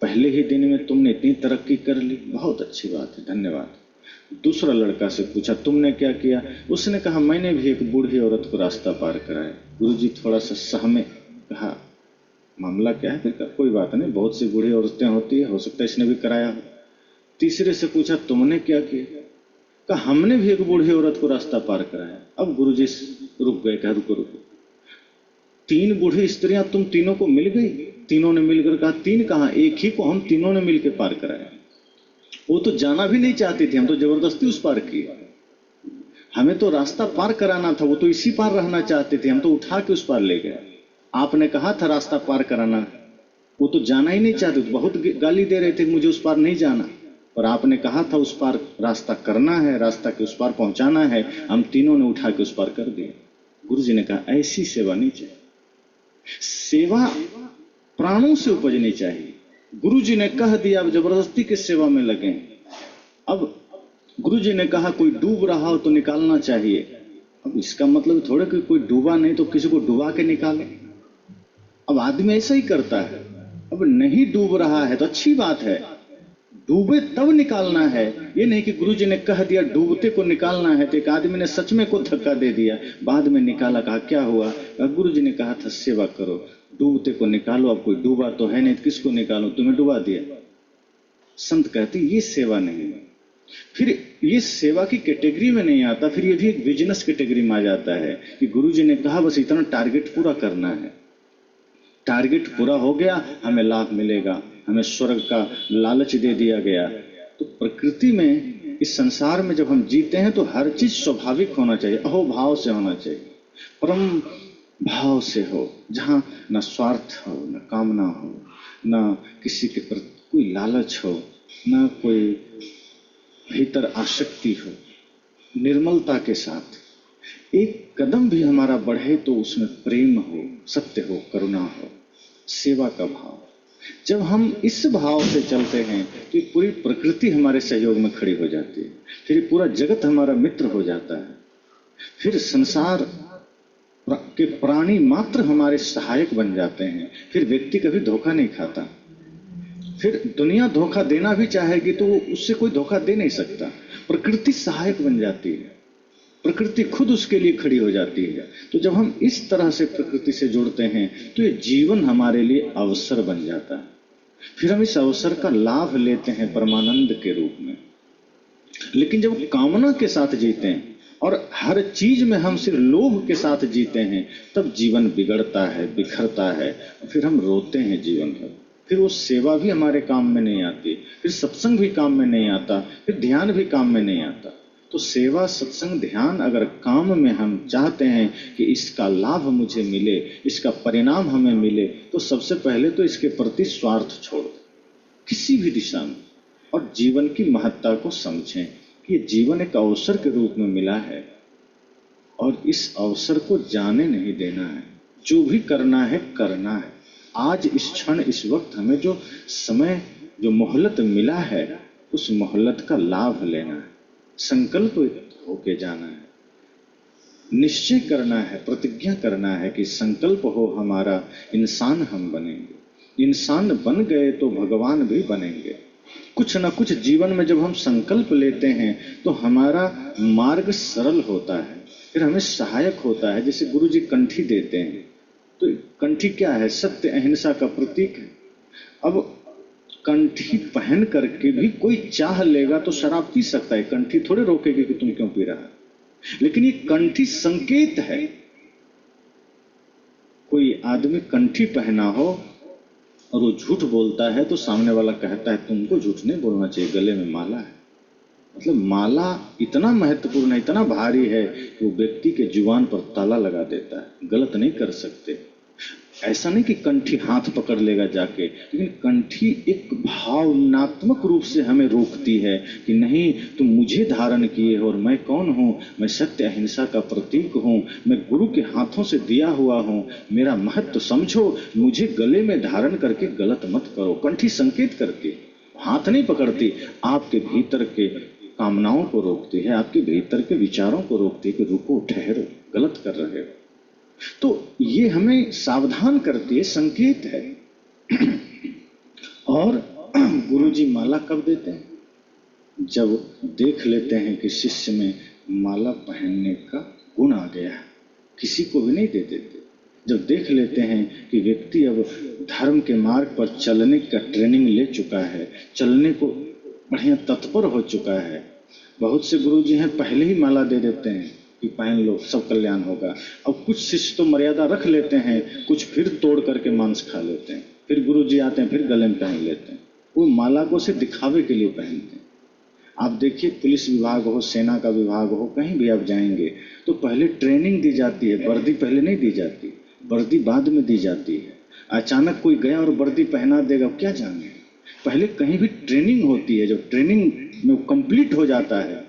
पहले ही दिन में तुमने इतनी तरक्की कर ली, बहुत अच्छी बात है, धन्यवाद। दूसरा लड़का से पूछा तुमने क्या किया? उसने कहा मैंने भी एक बूढ़ी औरत को रास्ता पार कराया। गुरुजी थोड़ा सा सहमे, कहा मामला क्या है? फिर कहा कोई बात नहीं, बहुत सी बूढ़ी औरतें होती है, हो सकता है इसने भी कराया हो। तीसरे से पूछा तुमने क्या किया? कहा हमने भी एक बूढ़ी औरत को रास्ता पार कराया। अब गुरुजी रुक गए, कहा रुको रुको, 3 बूढ़ी स्त्रियां तुम तीनों को मिल गई? तीनों ने मिलकर कहा 3 कहां, एक ही को हम तीनों ने मिलकर पार कराया। वो तो जाना भी नहीं चाहती थी, हम तो जबरदस्ती उस पार किए। हमें तो रास्ता पार कराना था, वो तो इसी पार रहना चाहते थे, हम तो उठा के उस पार ले गए। आपने कहा था रास्ता पार कराना, वो तो जाना ही नहीं चाहते, बहुत गाली दे रहे थे मुझे उस पार नहीं जाना, पर आपने कहा था उस पार रास्ता करना है, रास्ता के उस पार पहुंचाना है, हम तीनों ने उठा के उस पार कर दिया। गुरु जी ने कहा ऐसी सेवा नहीं चाहिए, सेवा प्राणों से उपजनी चाहिए। गुरु जी ने कह दिया अब जबरदस्ती की सेवा में लगे। अब गुरु जी ने कहा कोई डूब रहा हो तो निकालना चाहिए। अब इसका मतलब थोड़ा कि कोई डूबा नहीं तो किसी को डुबा के निकाले। अब आदमी ऐसा ही करता है। अब नहीं डूब रहा है तो अच्छी बात है, डूबे तब निकालना है। ये नहीं कि गुरु जी ने कह दिया डूबते को निकालना है तो एक आदमी ने सच में को धक्का दे दिया, बाद में निकाला, कहा क्या हुआ, गुरु जी ने कहा था सेवा करो, डूबते को निकालो। अब कोई डूबा तो है नहीं, किसको निकालो, तुम्हें डुबा दिया। संत कहते ये सेवा नहीं है। फिर ये सेवा की कैटेगरी में नहीं आता, फिर ये भी एक बिजनेस कैटेगरी में आ जाता है कि गुरु जी ने कहा बस इतना टारगेट पूरा करना है, टारगेट पूरा हो गया हमें लाभ मिलेगा, हमें स्वर्ग का लालच दे दिया गया। तो प्रकृति में, इस संसार में जब हम जीते हैं तो हर चीज स्वाभाविक होना चाहिए, अहोभाव से होना चाहिए, परम भाव से हो, जहां न स्वार्थ हो, न कामना हो, न किसी के प्रति कोई लालच हो, न कोई भीतर आसक्ति हो। निर्मलता के साथ एक कदम भी हमारा बढ़े तो उसमें प्रेम हो, सत्य हो, करुणा हो, सेवा का भाव। जब हम इस भाव से चलते हैं तो पूरी प्रकृति हमारे सहयोग में खड़ी हो जाती है, फिर पूरा जगत हमारा मित्र हो जाता है, फिर संसार के प्राणी मात्र हमारे सहायक बन जाते हैं, फिर व्यक्ति कभी धोखा नहीं खाता। फिर दुनिया धोखा देना भी चाहेगी तो उससे कोई धोखा दे नहीं सकता, प्रकृति सहायक बन जाती है, प्रकृति खुद उसके लिए खड़ी हो जाती है। तो जब हम इस तरह से प्रकृति से जुड़ते हैं तो ये जीवन हमारे लिए अवसर बन जाता है, फिर हम इस अवसर का लाभ लेते हैं परमानंद के रूप में। लेकिन जब कामना के साथ जीते हैं और हर चीज में हम सिर्फ लोभ के साथ जीते हैं, तब जीवन बिगड़ता है, बिखरता है, फिर हम रोते हैं जीवन भर। फिर वो सेवा भी हमारे काम में नहीं आती, फिर सत्संग भी काम में नहीं आता, फिर ध्यान भी काम में नहीं आता। तो सेवा, सत्संग, ध्यान अगर काम में हम चाहते हैं कि इसका लाभ मुझे मिले, इसका परिणाम हमें मिले, तो सबसे पहले तो इसके प्रति स्वार्थ छोड़ दें किसी भी दिशा में, और जीवन की महत्ता को समझें कि ये जीवन एक अवसर के रूप में मिला है और इस अवसर को जाने नहीं देना है। जो भी करना है करना है। आज इस क्षण, इस वक्त हमें जो समय, जो मोहलत मिला है, उस मोहलत का लाभ लेना है, संकल्प होके जाना है, निश्चय करना है, प्रतिज्ञा करना है कि संकल्प हो हमारा, इंसान हम बनेंगे। इंसान बन गए तो भगवान भी बनेंगे। कुछ न कुछ जीवन में जब हम संकल्प लेते हैं तो हमारा मार्ग सरल होता है, फिर हमें सहायक होता है। जैसे गुरु जी कंठी देते हैं, तो कंठी क्या है? सत्य अहिंसा का प्रतीक है। अब कंठी पहन करके भी कोई चाह लेगा तो शराब पी सकता है, कंठी थोड़े रोकेगी कि तुम क्यों पी रहा है। लेकिन ये कंठी संकेत है। कोई आदमी कंठी पहना हो और वो झूठ बोलता है तो सामने वाला कहता है तुमको झूठ नहीं बोलना चाहिए, गले में माला है। मतलब माला इतना महत्वपूर्ण है, इतना भारी है कि वो व्यक्ति के जुबान पर ताला लगा देता है, गलत नहीं कर सकते। ऐसा नहीं कि कंठी हाथ पकड़ लेगा जाके, लेकिन कंठी एक भावनात्मक रूप से हमें रोकती है कि नहीं, तुम मुझे धारण किए हो और मैं कौन हूँ? मैं सत्य अहिंसा का प्रतीक हूँ, मैं गुरु के हाथों से दिया हुआ हूँ, मेरा महत्व समझो, मुझे गले में धारण करके गलत मत करो। कंठी संकेत करती, हाथ नहीं पकड़ती, आपके भीतर के कामनाओं को रोकती है, आपके भीतर के विचारों को रोकती है कि रुको, ठहरो, गलत कर रहे हो। तो ये हमें सावधान करती है, संकेत है। और गुरुजी माला कब देते हैं? जब देख लेते हैं कि शिष्य में माला पहनने का गुण आ गया है, किसी को भी नहीं दे देते। जब देख लेते हैं कि व्यक्ति अब धर्म के मार्ग पर चलने का ट्रेनिंग ले चुका है, चलने को बढ़िया तत्पर हो चुका है। बहुत से गुरुजी हैं पहले ही माला दे देते हैं कि पहन लो, सब कल्याण होगा। अब कुछ शिष्य तो मर्यादा रख लेते हैं, कुछ फिर तोड़ करके मांस खा लेते हैं, फिर गुरुजी आते हैं फिर गले में पहन लेते हैं। वो माला को सिर्फ दिखावे के लिए पहनते हैं। आप देखिए, पुलिस विभाग हो, सेना का विभाग हो, कहीं भी आप जाएंगे तो पहले ट्रेनिंग दी जाती है, वर्दी पहले नहीं दी जाती, वर्दी बाद में दी जाती है। अचानक कोई गया और वर्दी पहना देगा, क्या जाने, पहले कहीं भी ट्रेनिंग होती है, जब ट्रेनिंग में कंप्लीट हो जाता है,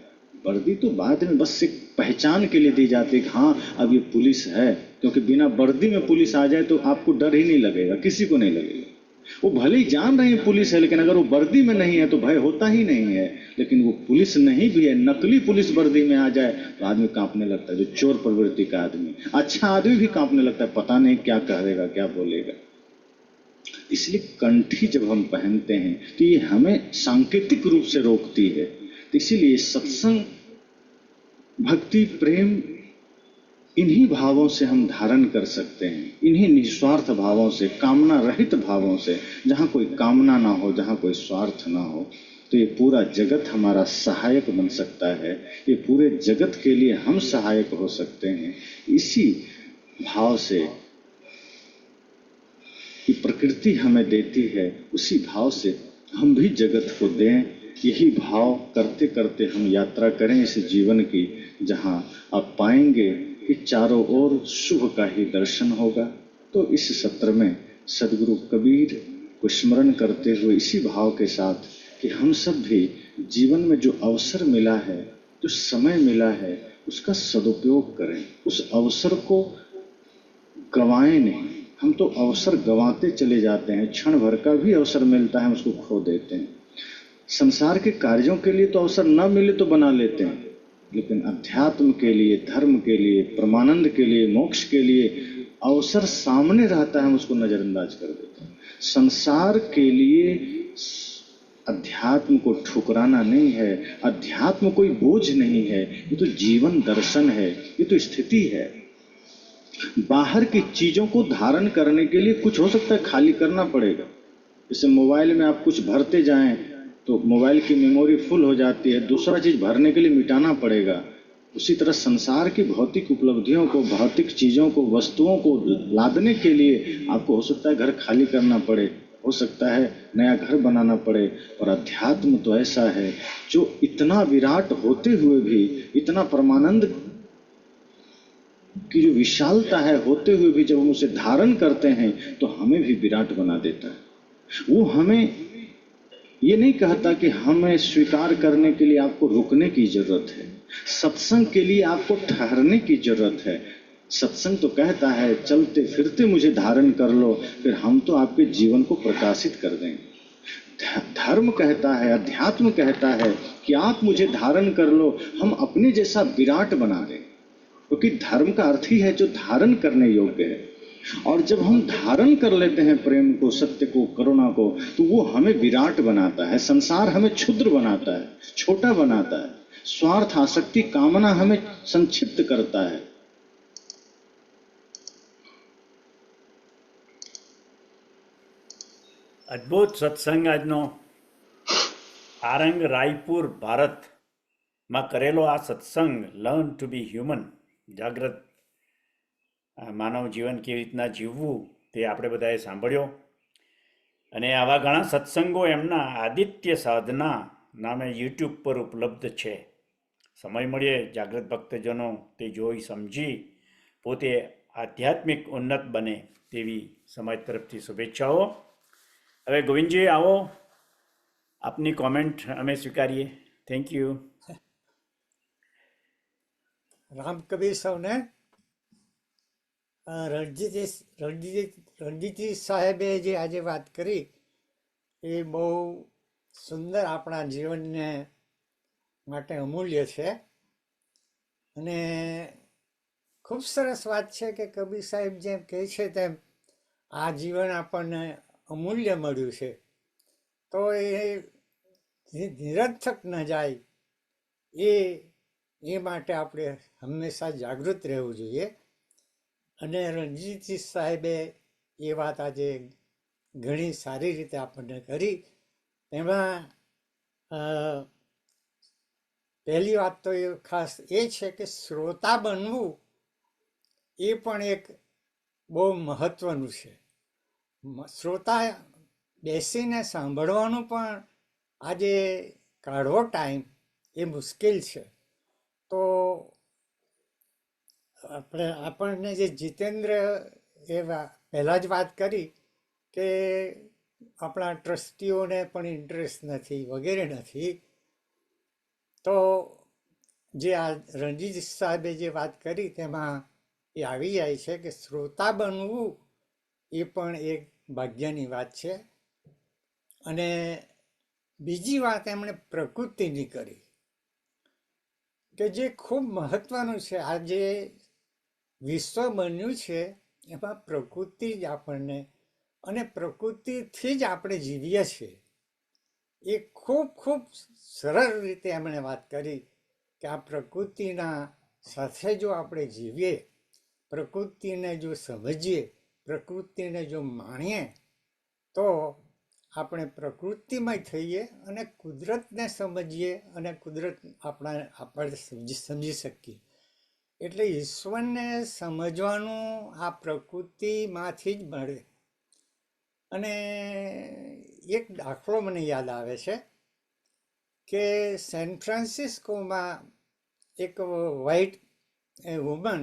वर्दी तो बाद में बस एक पहचान के लिए दी जाती है कि हाँ अब ये पुलिस है। क्योंकि बिना वर्दी में पुलिस आ जाए तो आपको डर ही नहीं लगेगा, किसी को नहीं लगेगा। वो भले ही जान रहे हैं पुलिस है, लेकिन अगर वो वर्दी में नहीं है तो भय होता ही नहीं है। लेकिन वो पुलिस नहीं भी है, नकली पुलिस वर्दी में आ जाए तो आदमी कांपने लगता है। जो चोर प्रवृत्ति का आदमी, अच्छा आदमी भी कांपने लगता है, पता नहीं क्या कहेगा, क्या बोलेगा। इसलिए कंठी जब हम पहनते हैं तो ये हमें सांकेतिक रूप से रोकती है। तो इसीलिए सत्संग, भक्ति, प्रेम, इन्हीं भावों से हम धारण कर सकते हैं, इन्हीं निस्वार्थ भावों से, कामना रहित भावों से, जहाँ कोई कामना ना हो, जहाँ कोई स्वार्थ ना हो। तो ये पूरा जगत हमारा सहायक बन सकता है, ये पूरे जगत के लिए हम सहायक हो सकते हैं। इसी भाव से कि प्रकृति हमें देती है, उसी भाव से हम भी जगत को दें। यही भाव करते करते हम यात्रा करें इस जीवन की, जहाँ आप पाएंगे कि चारों ओर शुभ का ही दर्शन होगा। तो इस सत्र में सदगुरु कबीर को स्मरण करते हुए इसी भाव के साथ कि हम सब भी जीवन में जो अवसर मिला है, जो समय मिला है, उसका सदुपयोग करें, उस अवसर को गंवाएं नहीं। हम तो अवसर गंवाते चले जाते हैं, क्षण भर का भी अवसर मिलता है हम उसको खो देते हैं। संसार के कार्यों के लिए तो अवसर न मिले तो बना लेते हैं, लेकिन अध्यात्म के लिए, धर्म के लिए, परमानंद के लिए, मोक्ष के लिए अवसर सामने रहता है, हम उसको नजरअंदाज कर देते हैं। संसार के लिए अध्यात्म को ठुकराना नहीं है, अध्यात्म कोई बोझ नहीं है, ये तो जीवन दर्शन है, ये तो स्थिति है। बाहर की चीजों को धारण करने के लिए कुछ हो सकता है खाली करना पड़ेगा। जैसे मोबाइल में आप कुछ भरते जाएं तो मोबाइल की मेमोरी फुल हो जाती है, दूसरा चीज भरने के लिए मिटाना पड़ेगा। उसी तरह संसार की भौतिक उपलब्धियों को, भौतिक चीजों को, वस्तुओं को लादने के लिए आपको हो सकता है घर खाली करना पड़े, हो सकता है नया घर बनाना पड़े। और अध्यात्म तो ऐसा है जो इतना विराट होते हुए भी, इतना परमानंद की जो विशालता है होते हुए भी, जब हम उसे धारण करते हैं तो हमें भी विराट बना देता है। वो हमें ये नहीं कहता कि हमें स्वीकार करने के लिए आपको रुकने की जरूरत है, सत्संग के लिए आपको ठहरने की जरूरत है। सत्संग तो कहता है चलते फिरते मुझे धारण कर लो, फिर हम तो आपके जीवन को प्रकाशित कर देंगे। धर्म कहता है, अध्यात्म कहता है कि आप मुझे धारण कर लो, हम अपने जैसा विराट बना दें। क्योंकि धर्म का अर्थ ही है जो धारण करने योग्य है। और जब हम धारण कर लेते हैं प्रेम को, सत्य को, करुणा को, तो वो हमें विराट बनाता है। संसार हमें क्षुद्र बनाता है, छोटा बनाता है। स्वार्थ, आसक्ति, कामना हमें संक्षिप्त करता है। અદ્ભુત સત્સંગ આજનો આરંગ રાયપુર ભારતમાં કરેલો આ સત્સંગ લર્ન ટુ બી હ્યુમન, જાગ્રત માનવ જીવન કેવી રીતના જીવવું તે આપણે બધાએ સાંભળ્યો. અને આવા ઘણા સત્સંગો એમના આદિત્ય સાધના નામે યુટ્યુબ પર ઉપલબ્ધ છે. સમય મળે જાગૃત ભક્તજનો તે જોઈ સમજી પોતે આધ્યાત્મિક ઉન્નત બને તેવી સમાજ તરફથી શુભેચ્છાઓ. હવે ગોવિંદજી આવો, આપની કોમેન્ટ અમે સ્વીકારીએ. Thank you. રામ કબીર સૌને રણજીતજી સાહેબે જે આજે વાત કરી એ બહુ સુંદર, આપણા જીવનને માટે અમૂલ્ય છે. અને ખૂબ સરસ વાત છે કે કબીર સાહેબ જેમ કહે છે તેમ આ જીવન આપણને અમૂલ્ય મળ્યું છે, તો એ નિરર્થક ન જાય એ માટે આપણે હંમેશા જાગૃત રહેવું જોઈએ. અને રણજીતજી સાહેબે એ વાત આજે ઘણી સારી રીતે આપણને કરી. એમાં પહેલી વાત તો એ ખાસ એ છે કે શ્રોતા બનવું એ પણ એક બહુ મહત્વનું છે. શ્રોતા બેસીને સાંભળવાનું પણ આજે કાઢવો ટાઈમ એ મુશ્કેલ છે. તો આપણને જે જીતેન્દ્ર પહેલાં જ વાત કરી કે આપણા ટ્રસ્ટીઓને પણ ઇન્ટરેસ્ટ નથી વગેરે નથી. તો જે આ રણજીત સાહેબે જે વાત કરી તેમાં એ આવી જાય છે કે શ્રોતા બનવું એ પણ એક ભાગ્યની વાત છે. અને બીજી વાત એમણે પ્રકૃતિની કરી કે જે ખૂબ મહત્વનું છે. આ જે વિશ્વ બન્યું છે એમાં પ્રકૃતિ જ આપણને અને પ્રકૃતિથી જ આપણે જીવીએ છીએ. એ ખૂબ ખૂબ સરળ રીતે એમણે વાત કરી કે આ પ્રકૃતિના સાથે જો આપણે જીવીએ, પ્રકૃતિને જો સમજીએ, પ્રકૃતિને જો માણીએ તો આપણે પ્રકૃતિમય થઈએ અને કુદરતને સમજીએ અને કુદરત આપણે સમજી શકીએ. એટલે ઈશ્વરને સમજવાનું આ પ્રકૃતિમાંથી જ મળે. અને એક દાખલો મને યાદ આવે છે કે સેન ફ્રાન્સિસ્કોમાં એક વ્હાઈટ વુમન,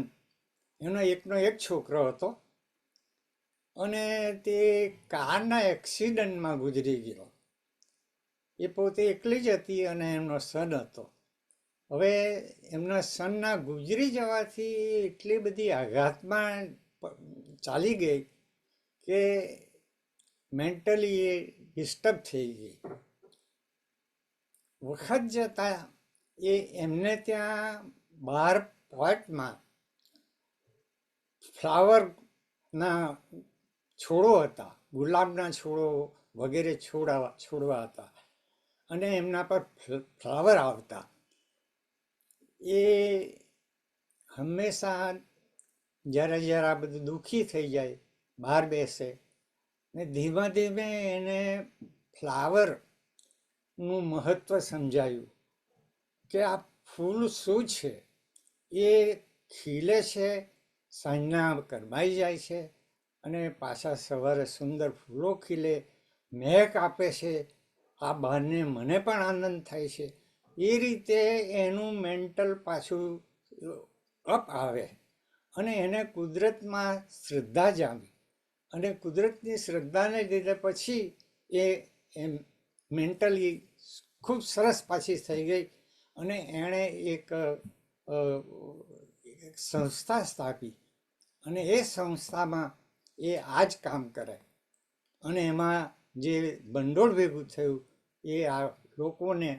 એનો એકનો એક છોકરો હતો અને તે કારના એક્સિડન્ટમાં ગુજરી ગયો. એ પોતે એકલી જ હતી અને એમનો સન હતો. હવે એમના સનના ગુજરી જવાથી એટલી બધી આઘાતમાં ચાલી ગઈ કે મેન્ટલી એ ડિસ્ટર્બ થઈ ગઈ. વખત જતાં એ એમને ત્યાં બહાર પોટમાં ફ્લાવરના છોડો હતા, ગુલાબના છોડો વગેરે છોડવા હતા અને એમના પર ફ્લાવર આવતા. એ હંમેશા જ્યારે આ બધું દુઃખી થઈ જાય બહાર બેસે ને ધીમે ધીમે એને ફ્લાવરનું મહત્વ સમજાયું કે આ ફૂલ શું છે. એ ખીલે છે, સાંજના કરમાઈ જાય છે અને પાછા સવારે સુંદર ફૂલો ખીલે, મહેક આપે છે. આ બહારને મને પણ આનંદ થાય છે. એ રીતે એનું મેન્ટલ પાછું અપ આવે અને એને કુદરતમાં શ્રદ્ધા જામી અને કુદરતની શ્રદ્ધાને લીધે પછી એ એમ મેન્ટલી ખૂબ સરસ પાછી થઈ ગઈ અને એણે એક સંસ્થા સ્થાપી અને એ સંસ્થામાં એ આ જ કામ કરે અને એમાં જે ભંડોળ ભેગું થયું એ આ લોકોને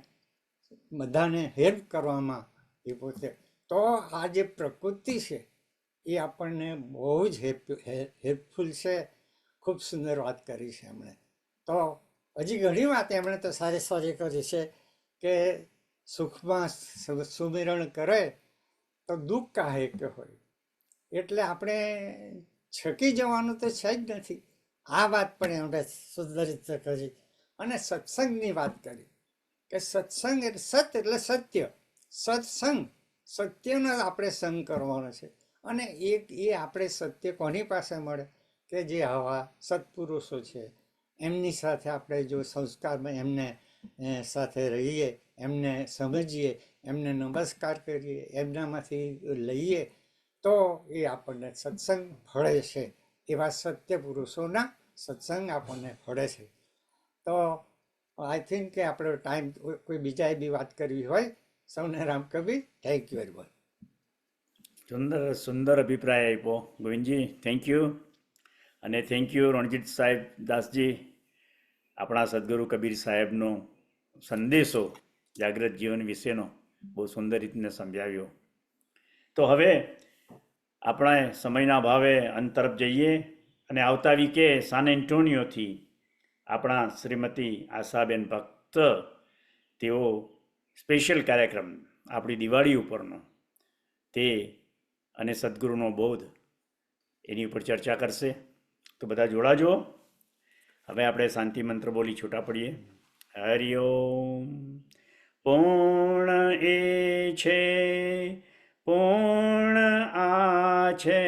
બધાને હેલ્પ કરવામાં એ પોતે. તો આ જે પ્રકૃતિ છે એ આપણને બહુ જ હેલ્પફુલ છે. ખૂબ સુંદર વાત કરી છે એમણે. તો હજી ઘણી વાત એમણે તો સારી સારી કરી છે કે સુખમાં સુમિરણ કરે તો દુઃખ કાહે કે હોય. એટલે આપણે છકી જવાનું તો છે જ નથી. આ વાત પણ એમણે સુંદર રીતે કરી અને સત્સંગની વાત કરી કે સત્સંગ એટલે સત એટલે સત્ય. સત્સંગ, સત્યનો આપણે સંગ કરવાનો છે અને એ આપણે સત્ય કોની પાસે મળે કે જે આવા સત્પુરુષો છે એમની સાથે આપણે જો સંસ્કારમાં એમને સાથે રહીએ, એમને સમજીએ, એમને નમસ્કાર કરીએ, એમનામાંથી લઈએ તો એ આપણને સત્સંગ ફળે છે. એવા સત્ય પુરુષોના સત્સંગ આપણને ફળે છે. તો આઈ થિંક કે આપણો ટાઈમ કોઈ બીજાએ બી વાત કરવી હોય. સૌને Ram Kabir. Thank you very much. સુંદર સુંદર અભિપ્રાય આપ્યો ગોવિંદજી, થેન્ક યુ. અને થેન્ક યુ રણજીત સાહેબ દાસજી, આપણા સદગુરુ કબીર સાહેબનો સંદેશો જાગ્રત જીવન વિશેનો બહુ સુંદર રીતે સમજાવ્યો. તો હવે આપણે સમયના ભાવે અંત તરફ જઈએ અને આવતા વીકે સાન એન્ટોનિયોથી આપણા શ્રીમતી આશાબેન ભક્ત તેઓ સ્પેશિયલ કાર્યક્રમ આપણી દિવાળી ઉપરનો તે અને સદગુરુનો બોધ એની ઉપર ચર્ચા કરશે. તો બધા જોડાજો. હવે આપણે શાંતિ મંત્ર બોલી છૂટા પડીએ. હરિઓમ. પૂર્ણ એ છે, પૂર્ણ આ છે,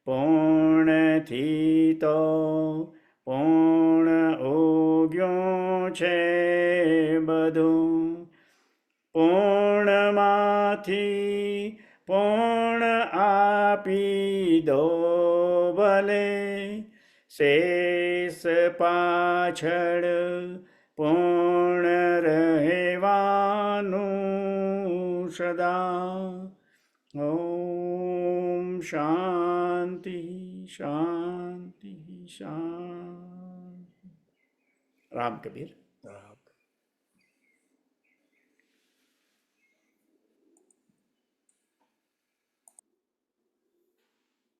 પૂર્ણથી તો પૂર્ણ ઉગ્યું છે બધું. પૂર્ણમાંથી પૂર્ણ આપી દો ભલે, શેષ પાછળ પૂર્ણ રહેવાનું સદા. ઓમ શાંતિ શાંતિ શાંતિ. રામ કબીર.